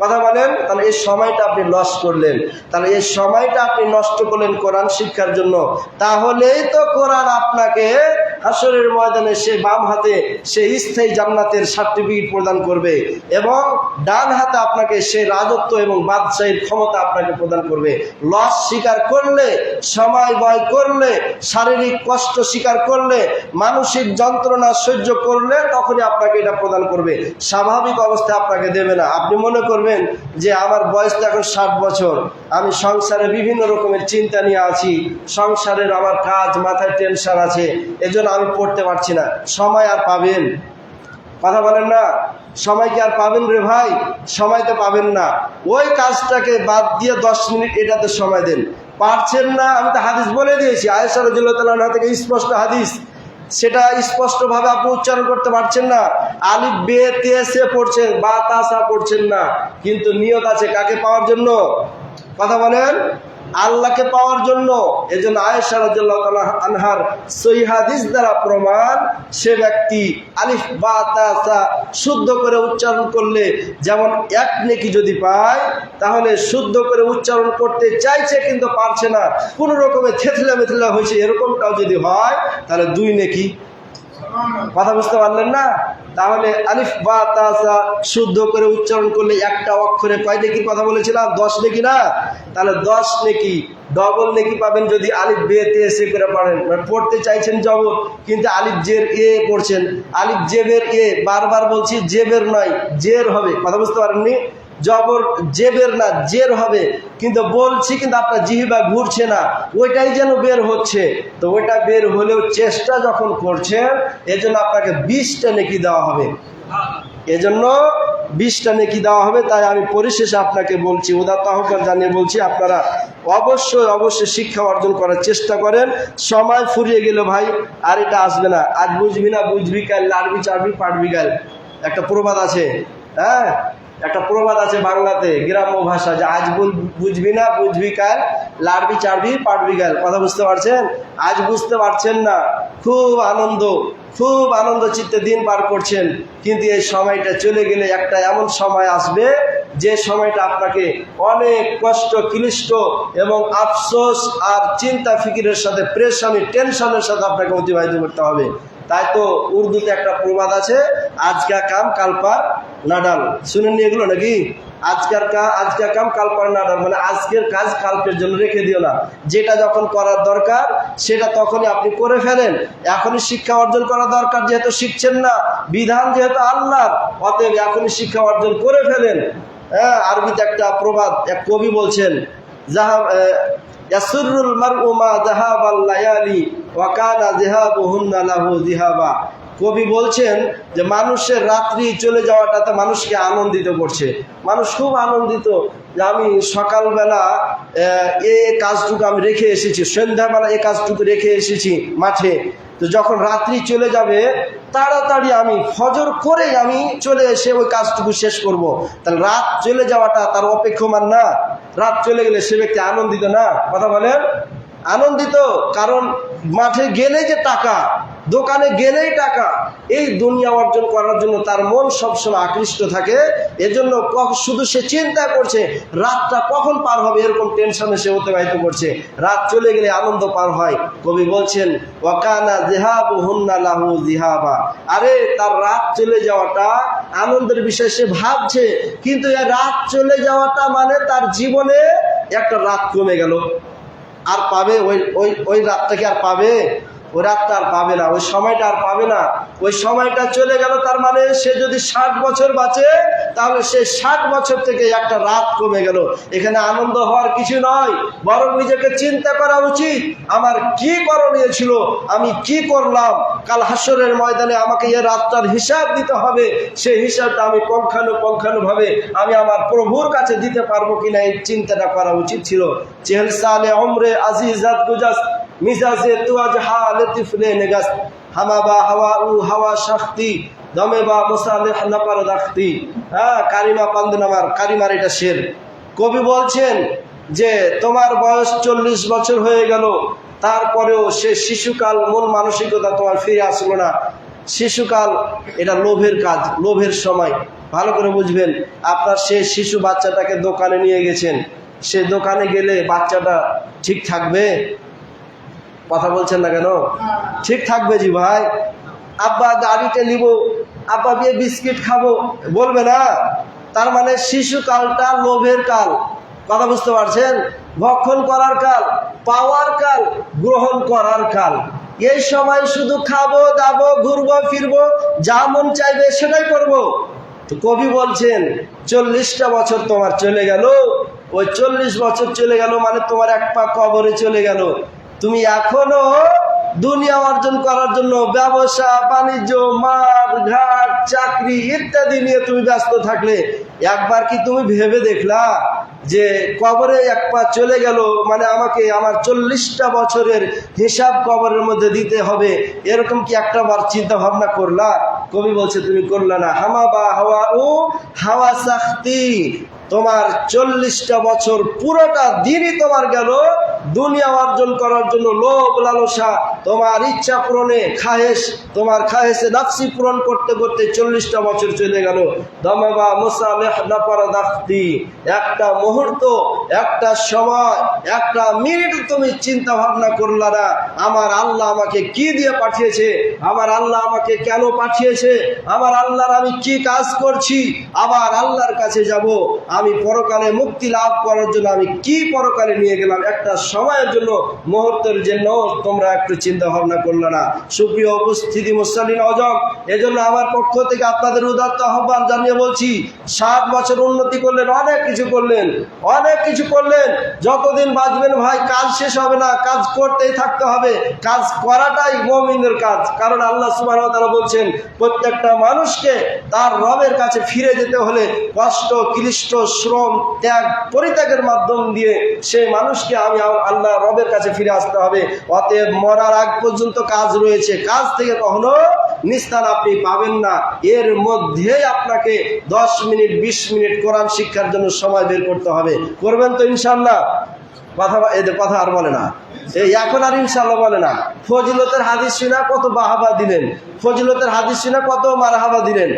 S1: কথা বলেন? তাহলে এই সময়টা আপনি লস করলেন, তাহলে এই সময়টা আপনি নষ্ট করলেন কোরআন শিক্ষার জন্য। তাহলেই তো কোরআন আপনাকে হাসরের ময়দানে সে বাম হাতে সে স্থায়ী জান্নাতের সার্টিফিকেট প্রদান করবে এবং ডান হাতে আপনাকে সে রাজত্ব এবং বাদশাহীর ক্ষমতা আপনাকে প্রদান করবে। লস স্বীকার করলে, সময় ব্যয় করলে, শারীরিক কষ্ট স্বীকার করলে, মানসিক যন্ত্রণা সহ্য করলে তখনই আপনাকে এটা প্রদান করবে। স্বাভাবিক অবস্থায় আপনাকে দেবে না। আপনি মনে করবেন যে আমার বয়স তো এখন 60 বছর, আমি সংসারে বিভিন্ন রকমের চিন্তা নিয়ে আছি, সংসারের আমার কাজ, মাথায় টেনশন আছে, এজন্য আমি পড়তে পারছি না। সময় আর পাবেন? কথা বলেন না? সময় কি আর পাবেন রে ভাই? সময় তো পাবেন না। ওই কাজটাকে বাদ দিয়ে 10 মিনিট এটাতে সময় দেন। পারছেন না? আমি তো হাদিস বলে দিয়েছি, আয়েশা রাদিয়াল্লাহু তাআলা আনহা থেকে স্পষ্ট হাদিস সেটা স্পষ্টভাবে আপনি উচ্চারণ করতে পারছেন না, আলিফ বে তে সে পড়ছেন, বা তা সা পড়ছেন না, কিন্তু নিয়ত আছে কাকে পাওয়ার জন্য? কথা বলেন, আল্লাহকে পাওয়ার জন্য। এজন্য আয়েশা রাদিয়াল্লাহু তাআলা আনহার সহিহ হাদিস দ্বারা প্রমাণ, সে ব্যক্তি আলিফ বা তা সা শুদ্ধ করে উচ্চারণ করলে যেমন এক নেকি যদি পায়, তাহলে শুদ্ধ করে উচ্চারণ করতে চাইছে কিন্তু পারছে না, কোনো রকমে থেতলা মেথলা হয়েছে, এরকমটাও যদি হয় তাহলে 2 নেকি। কথা বুঝতে পারলেন না? তাহলে আলিফ বা তা সা শুদ্ধ করে উচ্চারণ করলে একটা অক্ষরে কয় নেকি কথা বলেছিলাম? 10 নেকি না? তাহলে 10 নেকি, ডবল নেকি পাবেন যদি আলিফ বে তে সে করে পড়েন। পড়তে চাইছেন জবর, কিন্তু আলিফ জের এ পড়ছেন, আলিফ জেবের এ, বারবার বলছি জেবের নয় জের হবে। কথা বুঝতে পারেননি? জবর জেবের না জের হবে, কিন্তু বলছি কিন্তু আপনার জিহ্বা ঘুরছে না, ওইটাই যেন বের হচ্ছে। তো ওইটা বের হলেও চেষ্টা যখন করছেন, এজন্য আপনাকে 20টা নেকি দেওয়া হবে, এজন্য 20টা নেকি দেওয়া হবে। তাই আমি পরিশেষে আপনাকে বলছি, উদাত্ত আহ্বান জানিয়ে বলছি, আপনারা অবশ্যই শিক্ষা অর্জন করার চেষ্টা করেন। সময় ফুরিয়ে গেল ভাই, আর এটা আসবে না। আজ বুঝবি না বুঝবি কাল, লাড়বি চাড়বি পাড়বি গাল, একটা প্রবাদ আছে। হ্যাঁ, একটা প্রবাদ আছে বাংলাতে, গ্রাম্য ভাষা, যে আজ বুঝবি না বুঝবি কাল, লাড়বি চাড়বি পাড়বি গাল। কথা বুঝতে পারছেন? আজ বুঝতে পারছেন না, খুব আনন্দ চিত্তে দিন পার করছেন, কিন্তু এই সময়টা চলে গেলে একটা এমন সময় আসবে, যে সময়টা আপনাকে অনেক কষ্ট, ক্লিষ্ট এবং আফসোস আর চিন্তা ফিকিরের সাথে, প্রেশানি টেনশনের সাথে আপনাকে অতিবাহিত করতে হবে। তাই তো উর্দুতে একটা প্রবাদ আছে, আজকা কাম কালপার নাডাল। শুনেননি এগুলো নাকি? আজকের কাম কালপার নাডাল, মানে আজকের কাজ কালকের জন্য রেখে দিও না। যেটা যখন করার দরকার সেটা তখনই আপনি করে ফেলেন। এখনই শিক্ষা অর্জন করা দরকার, যেহেতু শিখছেন না, বিধান যেহেতু আল্লাহর, অতএব এখনই শিক্ষা অর্জন করে ফেলেন। হ্যাঁ, আরবিতে একটা প্রবাদ, এক কবি বলছেন, ইয়াসুরুল মারউ মা যাহাবাল লায়ালি ওয়া কানা যিহাবুহুন্না লাহু যিহাবা। কবি বলছেন যে মানুষের রাত্রি চলে যাওয়াটাতে মানুষকে আনন্দিত করছে। মানুষ খুব আনন্দিত যে আমি সকালবেলা এ কাজটুকু আমি রেখে এসেছি, সন্ধ্যাবেলা এ কাজটুকু রেখে এসেছি মাঠে, তো যখন রাত্রি চলে যাবে তাড়াতাড়ি আমি ফজর করেই আমি চলে এসে ওই কাজটুকু শেষ করব। তাহলে রাত চলে যাওয়াটা তার অপেক্ষমান না? রাত চলে গেলে সে ব্যক্তি আনন্দিত না? কথা বলেন, আনন্দিত। কারণ মাঠে গেলেই যে টাকা, দোকানে গেলেই টাকা, এই দুনিয়া অর্জন করার জন্য তার মন সবসময় আকৃষ্ট থাকে। এজন্য শুধু সে চিন্তা করছে রাতটা কখন পার হবে, এরকম টেনশনে সে অতিবাহিত করছে। রাত চলে গেলে আনন্দ পার হয়। কবি বলছেন ওয়াকানা যিহাবুহুন্না লাহু যিহাবা। আরে তার রাত চলে যাওয়াটা আনন্দের বিষয়, সে ভাবছে, কিন্তু এই রাত চলে যাওয়াটা মানে তার জীবনে একটা রাত কমে গেল। আর পাবে ওই রাতটাকে আর পাবে? ওই রাতটা আর পাবে না, ওই সময়টা আর পাবে না। ওই সময়টা চলে গেল, তার মানে সে যদি 60 বছর বাঁচে, তাহলে সে 60 বছর থেকে একটা রাত কমে গেল। এখানে আনন্দ হওয়ার কিছু নয়, বরং নিজেকে চিন্তা করা উচিত, আমার কি করণীয় ছিল, আমি কি করলাম, কাল হাসরের ময়দানে আমাকে এই রাতটার হিসাব দিতে হবে। সেই হিসাবটা আমি পঙ্খানুভাবে আমি আমার প্রভুর কাছে দিতে পারবো কিনা, এই চিন্তাটা করা উচিত ছিল। চেহেল সালে ওমরে আজিজাত গুজাস মিজাজে তুয়াজ হা লতিফলে নেগাস হামাবা হাওয়া উ হাওয়া শাক্তি দমে বা মোসালেহ নাপার দাখতি। হ্যাঁ, কারিমা পান্দনামার কারিমার এটা শের। কবি বলছেন যে তোমার বয়স 40 বছর হয়ে গেল, তারপরেও সে শিশুকাল মন মানসিকতা তোমার ফিরে আসলো না। শিশুকাল এটা লোভের কাজ, লোভের সময়। ভালো করে বুঝবেন, আপনার সে শিশু বাচ্চাটাকে দোকানে নিয়ে গেছেন, সে দোকানে গেলে বাচ্চাটা ঠিক থাকবে? কথা বলছেন না কেন? ঠিক থাকবে জি ভাই। আব্বা গাড়িতে নিব, আব্বা বিয়ে বিস্কিট খাবো, বলবে না? তার মানে শিশুকালটা লোভের কাল। কথা বুঝতে পারছেন? ভক্ষণ করার কাল, পাওয়ার কাল, গ্রহণ করার কাল। এই সময় শুধু খাবো দাবো ঘুরবো ফিরবো, যা মন চাইবে সেটাই করব। তো কবি বলছেন 40টা বছর তোমার চলে গেল, ওই 40 বছর চলে গেল মানে তোমার এক পা কবরে চলে গেল। তুমি এখনো দুনিয়া অর্জন করার জন্য ব্যবসা বাণিজ্য, মাঠ ঘাট, চাকরি ইত্যাদি নিয়ে তুমি ব্যস্ত থাকলে, একবার কি তুমি ভেবে দেখলা যে কবরে এক পা চলে গেল মানে আমাকে আমার 40টা বছরের হিসাব কবরের মধ্যে দিতে হবে, এরকম কি একটা বার চিন্তা ভাবনা করলা? কবি বলছে তুমি করলা না। হামা বা হাওয়া ও হাওয়া সাখতি, তোমার 40টা বছর পুরোটা দিনই তোমার গেল দুনিয়া অর্জন করার জন্য, লোভ লালসা, তোমার ইচ্ছা পূরণে, তোমার খাহেসে নাফসি পূরণ করতে করতে 40টা বছর চলে গেল। দমাবা মুসালেহ নাফারাদাখতি, একটা মুহূর্ত, একটা সময়, একটা মিনিট তুমি চিন্তা ভাবনা করলা না আমার আল্লাহ আমাকে কি দিয়ে পাঠিয়েছে, আমার আল্লাহ আমাকে কেন পাঠিয়েছে, আমার আল্লাহর আমি কি কাজ করছি, আবার আল্লাহর কাছে যাব, আমি পরকালে মুক্তি লাভ করার জন্য আমি কি পরকালে নিয়ে গেলাম, একটা সময়ের জন্য, মুহূর্তের জন্য তোমরা একটু চিন্তা ভাবনা করলে না। সুপ্রিয় উপস্থিতি মুসলিম আজম, এজন্য আমার পক্ষ থেকে আপনাদের উদাত্ত আহ্বান জানিয়ে বলছি, 60 বছর উন্নতি করলেন, অনেক কিছু করলেন, অনেক কিছু করলেন, যতদিন বাঁচবেন ভাই কাজ শেষ হবে না, কাজ করতেই থাকতে হবে। কাজ করাটাই মুমিনের কাজ, কারণ আল্লাহ সুবহানাহু ওয়া তাআলা বলছেন প্রত্যেকটা মানুষকে তার রবের কাছে ফিরে যেতে হলে কষ্ট, ক্লিষ্ট, শ্রম, ত্যাগ, পরিত্যাগের মাধ্যম দিয়ে সেই মানুষকে আমি আল্লাহ রবের কাছে ফিরে আসতে হবে। অতএব মরার আগ পর্যন্ত কাজ রয়েছে, কাজ থেকে কখনো নিস্তার আপনি পাবেন না। এর মধ্যেই আপনাকে 10 মিনিট 20 মিনিট কোরআন শিক্ষার জন্য সময় বের করতে হবে। করবেন তো ইনশাআল্লাহ? এদের কথা আর বলে না, এই এখন আর ইনশাআল্লাহ বলে না। ফজিলতের হাদিস শুনা কত বাহাবা দিলেন, ফজিলতের হাদিস শুনা কত মারহাবা দিলেন।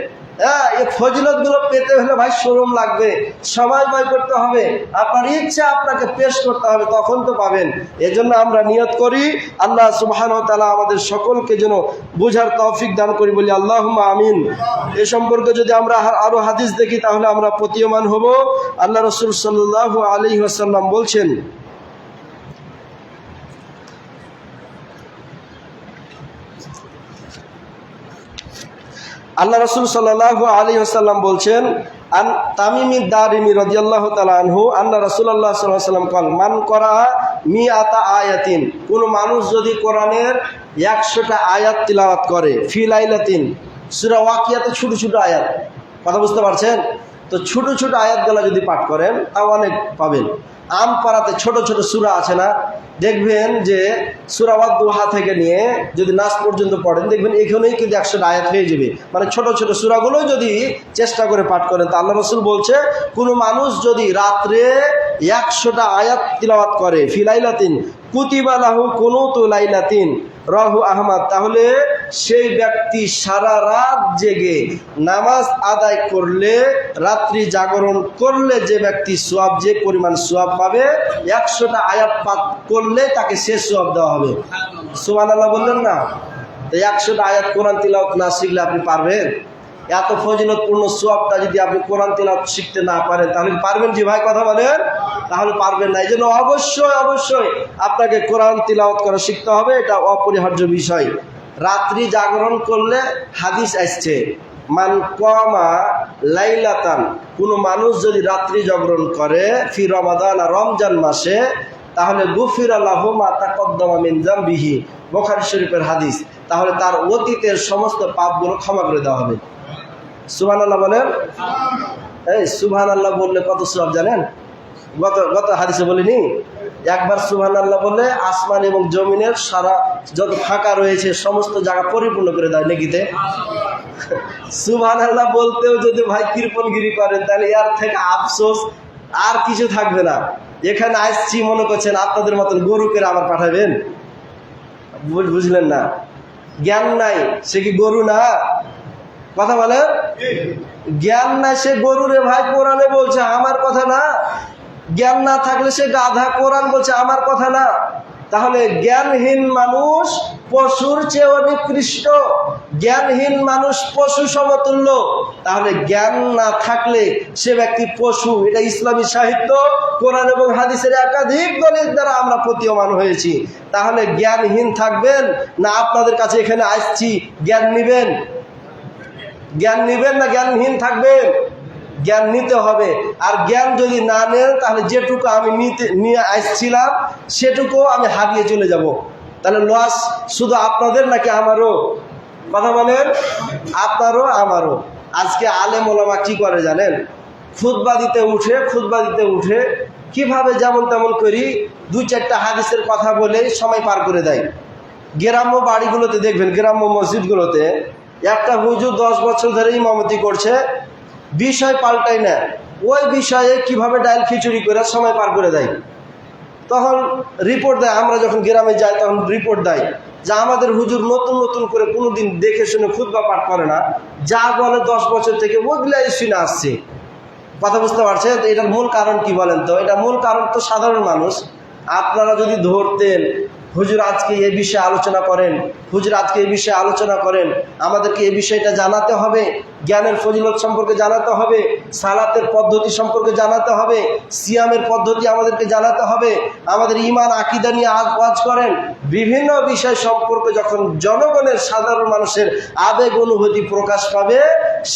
S1: এই ফজিলত গুলো পেতে হলে ভাই শরম লাগবে, সময় ব্যয় করতে হবে, আপনার ইচ্ছা আপনাকে পেশ করতে হবে, তখন তো পাবেন। এজন্য আমরা নিয়ত করি আল্লাহ সুবহানাহু ওয়া তাআলা আমাদের সকলকে যেন বুঝার তৌফিক দান করি, বলি আল্লাহুম্মা আমিন। এ সম্পর্কে যদি আমরা আরো হাদিস দেখি তাহলে আমরা প্রতীয়মান হব। আল্লাহ রাসূল সাল্লাল্লাহু আলাইহি ওয়াসাল্লাম বলছেন, আল্লাহ রাসূল সাল্লাল্লাহু আলাইহি ওয়াসাল্লাম বলছেন, আন তামিমি দারিমি রাদিয়াল্লাহু তাআলা আনহু আন্না রাসূলুল্লাহ সাল্লাল্লাহু আলাইহি ওয়াসাল্লাম কল মান করা মিআতা আয়াতিন, কোন মানুষ যদি কোরআনের 100টা আয়াত তিলাওয়াত করে, ফি লাইলাতিন, সূরা ওয়াকিয়াতে ছোট ছোট আয়াত, কথা বুঝতে পারছেন তো, ছোট ছোট আয়াতগুলো যদি পাঠ করেন তাও অনেক পাবেন। আম পাড়াতে ছোট ছোট সূরা আছে না, দেখবেন যে সূরা ওয়াদ-দুহা থেকে নিয়ে যদি নাস পর্যন্ত পড়েন দেখবেন এখানেই কিন্তু 100টা আয়াত হয়ে যাবে। মানে ছোট ছোট সূরাগুলো যদি চেষ্টা করে পাঠ করেন, তা আল্লাহ রাসূল বলছে কোনো মানুষ যদি রাত্রে 100টা আয়াত তিলাওয়াত করে, ফি লাইলাতিন কুতিবা লাহু কুনুতু লাইলাতিন রাহু আহমদ, তাহলে সেই ব্যক্তি সারা রাত জেগে নামাজ আদায় করলে, রাত্রি জাগরণ করলে যে ব্যক্তি সওয়াব, যে পরিমাণ সওয়াব পাবে, 100টা আয়াত পাঠ করলে তাকে সে সওয়াব দেওয়া হবে। সুবহানাল্লাহ বললেন না? তো 100টা আয়াত কোরআন তিলাওয়াত না শিখলে আপনি পারবেন? এত ফজিলতপূর্ণ সওয়াবটা যদি আপনি কোরআন তিলাওয়াত শিখতে না পারেন তাহলে পারবেন জি ভাই, কথা বলেন? তাহলে পারবেন না। এই জন্য অবশ্যই অবশ্যই আপনাকে কোরআন তিলাওয়াত করা শিখতে হবে, এটা অপরিহার্য বিষয়। রাত্রি জাগরণ করলে হাদিস আসছে, মান কামা লাইলাতান, কোনো মানুষ যদি রাত্রি জাগরণ করে, ফি রমাদান, রমজান মাসে, তাহলে গুফিরা লাহু মা তাকদ্দামা মিন যামবিহি, বুখারী শরীফের হাদিস, তাহলে তার অতীতের সমস্ত পাপগুলো ক্ষমা করে দেওয়া হবে। সুবহানাল্লাহ বলেন। এই সুবহানাল্লাহ বললে কত সওয়াব জানেন? গত হাদিসে বলিনি, একবার সুবহানাল্লাহ বললে আসমান এবং জমিনের সারা যত ফাঁকা রয়েছে সমস্ত জায়গা পরিপূর্ণ করে দেয় নেকিতে। সুবহানাল্লাহ বলতেও যদি ভাই কৃপণগিরি করেন তাহলে এর থেকে আফসোস আর কিছু থাকবে না। এখানে আসছি মনে করছেন আপনাদের মতন গরুকে আবার পাঠাবেন, বুঝলেন না? জ্ঞান নাই সে কি গরু না? কথা বলে, জ্ঞান নাই সে গরু রে ভাই, কোরআনে বলছে আমার কথা না। জ্ঞান না থাকলে সে গাধা, কোরআন বলছে আমার কথা না। তাহলে জ্ঞানহীন মানুষ পশুর চেয়েও নিকৃষ্ট, জ্ঞানহীন মানুষ পশু সমতুল্য। তাহলে জ্ঞান না থাকলে সে ব্যক্তি পশু। এটা ইসলামী সাহিত্য, কোরআন এবং হাদিসের একাধিক দলিল দ্বারা আমরা প্রতীয়মান হয়েছি। তাহলে জ্ঞানহীন থাকবেন না আপনাদের কাছে এখানে আসছি জ্ঞান নিবেন? জ্ঞান নিবেন না জ্ঞানহীন থাকবেন? জ্ঞান নিতে হবে। আর জ্ঞান যদি না নেন তাহলে যেটুকু আমি নিয়ে আসছিলাম সেটুকু আমি হারিয়ে চলে যাব। তাহলে লস শুধু আপনাদের নাকি আমারও? কথা বলেন, আপনারও আমারও। আজকে আলেম ওলামা কি করে জানেন? খুতবা দিতে উঠে কিভাবে যেমন তেমন করি 2-4টা হাদিসের কথা বলে সময় পার করে দেয়। গ্রাম্য বাড়িগুলোতে দেখবেন, গ্রাম্য মসজিদগুলোতে একটা হুজুর 10 বছর ধরে ইমামতি করছে, বিষয় পাল্টাই না, ওই বিষয়ে কিভাবে ডাল খিচুড়ি করে সময় পার করে দেয়। তখন রিপোর্ট দেয়, আমরা যখন গ্রামে যাই তখন রিপোর্ট দেয় যে আমাদের হুজুর নতুন করে কোনোদিন দেখে শুনে খুতবা পাঠ করে না, যা বলে 10 বছর থেকে ওগুলাই শুনে আসছে। কথা বুঝতে পারছেন? এটার মূল কারণ কি বলেন তো? এটা মূল কারণ তো সাধারণ মানুষ। আপনারা যদি ধরতেন হুজুর আজকে এই বিষয়ে আলোচনা করেন, হুজুর আজকে এই বিষয়ে আলোচনা করেন, আমাদেরকে এই বিষয়টা জানাতে হবে, জ্ঞানের ফজিলত সম্পর্কে জানাতে হবে, সালাতের পদ্ধতি সম্পর্কে জানাতে হবে, সিয়ামের পদ্ধতি আমাদেরকে জানাতে হবে, আমাদের ঈমান আকীদা নিয়ে ওয়াজ করেন, বিভিন্ন বিষয় সম্পর্কে যখন জনগণের সাধারণ মানুষের আবেগ অনুভূতি প্রকাশ পাবে,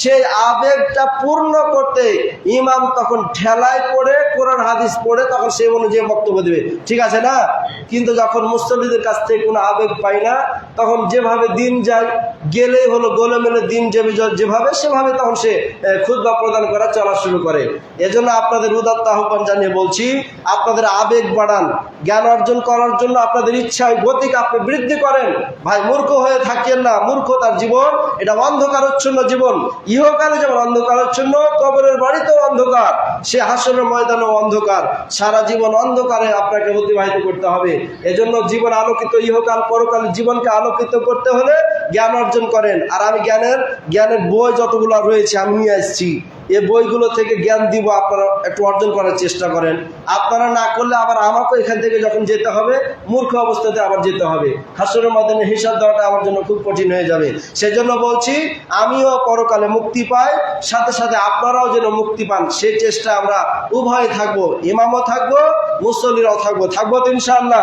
S1: সেই আবেগটা পূর্ণ করতে ইমাম তখন ঠেলায় পড়ে কোরআন হাদিস পড়ে তখন সেই অনুযায়ী বক্তব্য দেবে, ঠিক আছে না? কিন্তু যখন মুসল্লিদের কাছ থেকে কোনো আবেগ পাই না, তখন যেভাবে দিন যায়, গেলেই হলো গোলেমেলে দিন যেভাবে সেভাবে তখন সে খুতবা প্রদান করা চলা শুরু করে। এজন্য আপনাদের উদাত্ত আহ্বান জানিয়ে বলছি, আপনাদের আবেগ বাড়ান, জ্ঞান অর্জন করার জন্য আপনাদের ইচ্ছায় গতিকে আপনি বৃদ্ধি করেন। ভাই মূর্খ হয়ে থাকেন না, মূর্খতার জীবন, এটা অন্ধকারচ্ছন্ন জীবন। ইহকালে যেমন অন্ধকারচ্ছন্ন, কবরের বাড়িতেও অন্ধকার, সে হাসরের ময়দানেও অন্ধকার। সারা জীবন অন্ধকারে আপনাকে অতিবাহিত করতে হবে। এজন্য জীবন আলোকিত, ইহকাল পরকাল জীবনকে আলোকিত করতে হলে জ্ঞান অর্জন করেন। আর আমি জ্ঞানের বই যতগুলো রয়েছে আমি নিয়ে আসছি, এই বইগুলো থেকে জ্ঞান দিব, আপনারা একটু অর্জন করার চেষ্টা করেন। আপনারা না করলে আবার আমাকেও এখান থেকে যখন যেতে হবে, মূর্খ অবস্থাতে আবার যেতে হবে। হাসরের মাধ্যমে হিসাব দেওয়াটা আমার জন্য খুব কঠিন হয়ে যাবে। সেজন্য বলছি, আমিও পরকালে মুক্তি পাই, সাথে সাথে আপনারাও যেন মুক্তি পান, সেই চেষ্টা আমরা উভয় থাকবো, ইমামও থাকবো, মুসল্লিরাও থাকবো তো ইনশাআল্লাহ।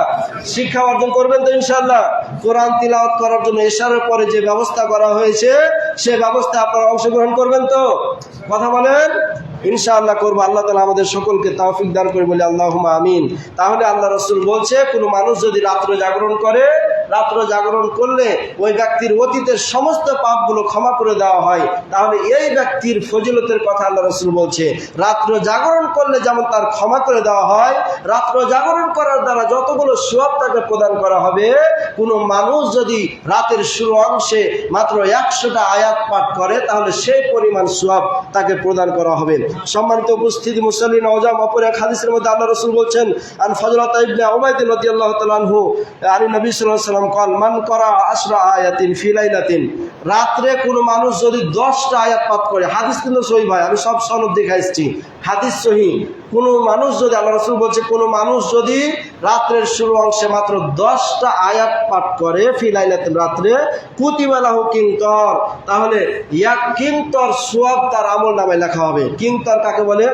S1: শিক্ষা অর্জন করবেন তো ইনশাআল্লাহ। কোরআন তিলাওয়াত করার জন্য এশারের পরে যে ব্যবস্থা করা হয়েছে, সেই ব্যবস্থা আপনারা অংশগ্রহণ করবেন তো? কথা বলেন। ইনশাআল্লাহ করবো। আল্লাহ তাআলা আমাদের সকলকে তৌফিক দান করে বলে আল্লাহুম্মা আমিন। তাহলে আল্লাহ রাসূল বলছে, কোনো মানুষ যদি রাত্র জাগরণ করে, রাত্র জাগরণ করলে ওই ব্যক্তির অতীতের সমস্ত পাপগুলো ক্ষমা করে দেওয়া হয়। তাহলে এই ব্যক্তির ফজিলতের কথা আল্লাহ রাসূল বলছে, রাত্র জাগরণ করলে যেমন তার ক্ষমা করে দেওয়া হয়, রাত্র জাগরণ করার দ্বারা যতগুলো সওয়াব তাকে প্রদান করা হবে, কোনো মানুষ যদি রাতের শুরু অংশে মাত্র 100টা আয়াত পাঠ করে, তাহলে সেই পরিমাণ সওয়াব তাকে প্রদান করা হবে। সম্মানিত উপস্থিতি, মুসল্লিন আওজাম, অপর এক হাদিসের মধ্যে আল্লাহ রাসূল বলছেন, আন ফজলত ইবনে উবাইদ রাদিয়াল্লাহু তাআলা আনহু আনি নবী সাল্লাল্লাহু আলাইহি ওয়াসাল্লাম قال মান করা 10 আয়াতিন ফি লাইলাতিন, রাত্রে কোনো মানুষ যদি 10টা আয়াত পাঠ করে, হাদিস কিন্তু সহিহ ভাই, আমি সব সনদ দেখাইছি, হাদিস সহিহ। কোনো মানুষ যদি, আল্লাহ রাসূল বলছে, কোনো মানুষ যদি রাত্রের শুরু অংশে মাত্র 10টা আয়াত পাঠ করে, ফি লাইলাতিন, রাত্রে, কুতিবা লাহু কিনতর, তাহলে এক কিনতর সওয়াব তার আমলনামায় লেখা হবে। কিনতর কাকে বলে?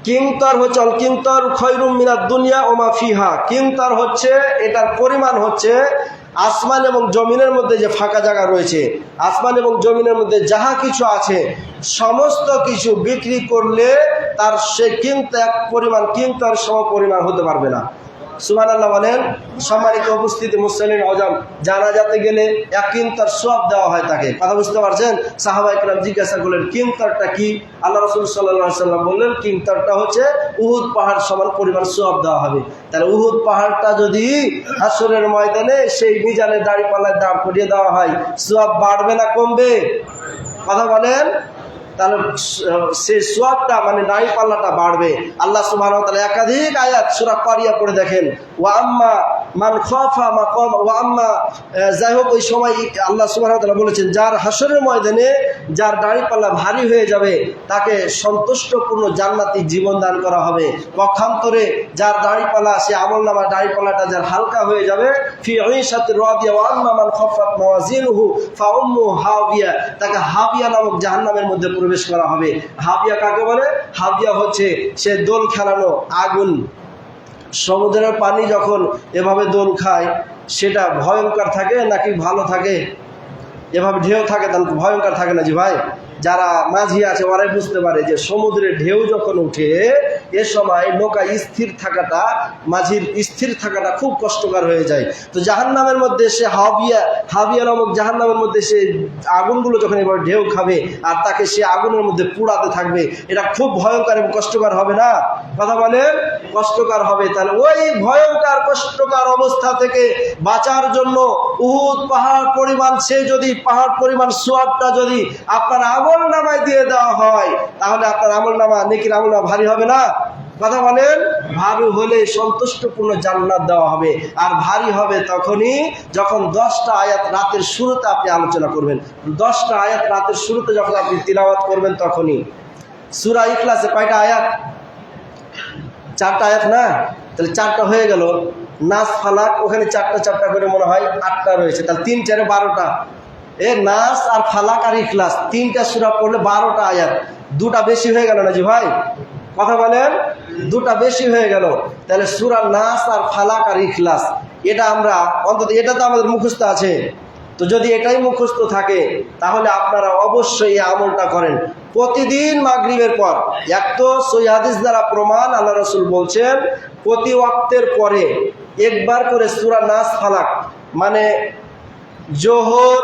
S1: কিনতর হচ্ছে অল কিনতর খয়রুম মিনাদ দুনিয়া ওয়া মা ফিহা। কিনতর হচ্ছে, এটার পরিমাণ হচ্ছে আসমান এবং জমিনের মধ্যে যে ফাঁকা জায়গা রয়েছে, আসমান এবং জমিনের মধ্যে যাহা কিছু আছে, সমস্ত কিছু বিক্রি করলে তার সে কিন্তু এক পরিমাণ, কিন্তু আর সম পরিমাণ হতে পারবে না। সুবহানাল্লাহ বলেন। সম্মানিত উপস্থিতি, মুসলিম আজম, জানাজাতে গেলে এক কিনতার সওয়াব দেওয়া হয় তাকে। কথা বুঝতে পারছেন? সাহাবা ইকরাম জিজ্ঞাসা করলেন, কিনতারটা কি? আল্লাহ রাসূল সাল্লাল্লাহু আলাইহি ওয়াসাল্লাম বললেন, কিনতারটা হচ্ছে উহুদ পাহাড় সমান পরিমাণ সওয়াব দেওয়া হবে। তাহলে উহুদ পাহাড়টা যদি হাসরের ময়দানে সেই মিজানের দাঁড়িপাল্লায় দাঁড় করিয়ে দেওয়া হয়, সওয়াব বাড়বে না কমবে? কথা বলেন। তাহলে সেই সওয়াবটা, মানে দাঁড়িপাল্লাটা বাড়বে। আল্লাহ সুবহানাহু ওয়া তাআলা একাধিক আয়াত সূরা কারিয়া করে দেখেন, ওয়া আম্মা মান খাফা মাকাম ওয়া আম্মা, যাই হোক ওই সময় আল্লাহ সুবহানাহু ওয়া তাআলা বলেছেন, যার হাসরের ময়দানে যার দাঁড়িপাল্লা ভারী হয়ে যাবে, তাকে সন্তুষ্টপূর্ণ জান্নাতি জীবন দান করা হবে। পক্ষান্তরে যার দাঁড়িপাল্লা, সে আমলনামা দাঁড়িপাল্লাটা যার হালকা হয়ে যাবে, ফি ঈশাতির রাদিয়া, ওয়া আম্মা মান খাফাত মাওয়াজিনুহু ফা উম্মুহু হাবিয়া, তাকে হাবিয়া নামক জাহান্নামের মধ্যে প্রবেশ করা হবে। হাবিয়া কাকে বলে? হাবিয়া হচ্ছে সে দোল খেলানো আগুন। সমুদ্রের পানি যখন এভাবে দোল খায়, সেটা ভয়ঙ্কর থাকে নাকি ভালো থাকে? এভাবে ঢেউ থাকে, তাহলে ভয়ঙ্কর থাকে না? জি ভাই, যারা মাঝি আছে ওরাই বুঝতে পারে যে সমুদ্রের ঢেউ যখন উঠে, এ সময় নৌকা স্থির থাকাটা, মাঝির স্থির থাকাটা খুব কষ্টকর হয়ে যায়। তো জাহান্নামের মধ্যে সে হাবিয়া নামক জাহান্নামের মধ্যে সে আগুনগুলো যখন এবার ঢেউ খাবে আর তাকে সে আগুনের মধ্যে পুড়াতে থাকবে, এটা খুব ভয়ঙ্কর এবং কষ্টকর হবে না? কথা বলেন, কষ্টকর হবে। তাহলে ওই ভয়ঙ্কর কষ্টকর অবস্থা থেকে বাঁচার জন্য উহুদ পাহাড় পরিমাণ, সে যদি পাহাড় পরিমাণ সোয়াবটা যদি আপনার আমল নামায় দিয়ে দেওয়া হয়, তাহলে আপনার আমল নামা, নেকির আমল নামা ভারী হবে না? কথা বলেন, ভারী হলে সন্তুষ্টপূর্ণ জান্নাত দেওয়া হবে। আর ভারী হবে তখনই যখন 10টা আয়াত রাতের শুরুতে আপনি আলোচনা করবেন। 10টা আয়াত রাতের শুরুতে যখন আপনি তিলাওয়াত করবেন, তখনই। সূরা ইখলাসে কয়টা আয়াত? 4টা আয়াত না? তাহলে 4টা হয়ে গেল। নাস ফালাক ওখানে 4টা করে মনে হয় 8টা রয়েছে, তাহলে 3 4 12টা। নাস আর ফালাক আর ইখলাস 3টা সূরা পড়লে 12টা আয়াত। 2টা বেশি হয়ে গেল না জি ভাই? কথা বলেন, 2টা বেশি হয়ে গেল। তাহলে সূরা নাস আর ফালাক আর ইখলাস, এটা আমরা অন্তত, এটা তো আমাদের মুখস্থ আছে। তো যদি এটাই মুখস্থ থাকে, তাহলে আপনারা অবশ্যই এই আমলটা করেন প্রতিদিন মাগরিবের পর। এক তো সহিহ হাদিস দ্বারা প্রমাণ, আল্লাহ রাসূল বলছেন প্রতি ওয়াক্তের পরে একবার করে সূরা নাস ফালাক, মানে জোহর,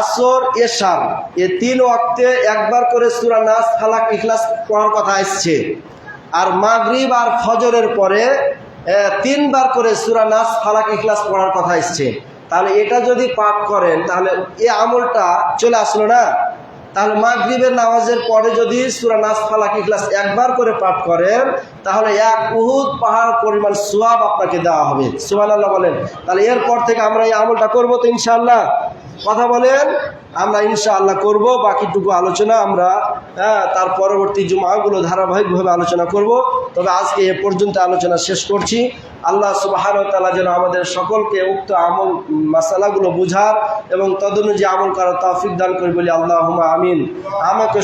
S1: আসর, এশার, এই 3 ওয়াক্তে একবার করে সূরা নাস ফালাক ইখলাস পড়ার কথা আসছে। আর মাগরিব আর ফজরের পরে 3বার করে সূরা নাস ফালাক ইখলাস পড়ার কথা আসছে। তাহলে এটা যদি পাঠ করেন, তাহলে এই আমলটা চলে আসলো না? তাহলে মাগরিবের নামাজের পরে যদি সূরা নাস ফালাক ইখলাস একবার করে পাঠ করেন, তাহলে 1 উহুদ পাহাড় পরিমাণ সওয়াব আপনাকে দেওয়া হবে। সুবহানাল্লাহ বলেন। তাহলে এরপর থেকে আমরা এই আমলটা করব তো ইনশাআল্লাহ? কথা বলেন, আমরা ইনশাআল্লাহ করব। বাকিটুকু আলোচনা আমরা তার পরবর্তী জুমাগুলো ধারাবাহিকভাবে আলোচনা করব। তবে আজকে এ পর্যন্ত আলোচনা শেষ করছি। আল্লাহ সুবহানাহু ওয়া তাআলা যেন আমাদের সকলকে উক্ত আমল মাসালাগুলো বুঝার এবং তদনুযায়ী আমল করার তৌফিক দান করে বলি আল্লাহুম্মা আমিন। আমাকে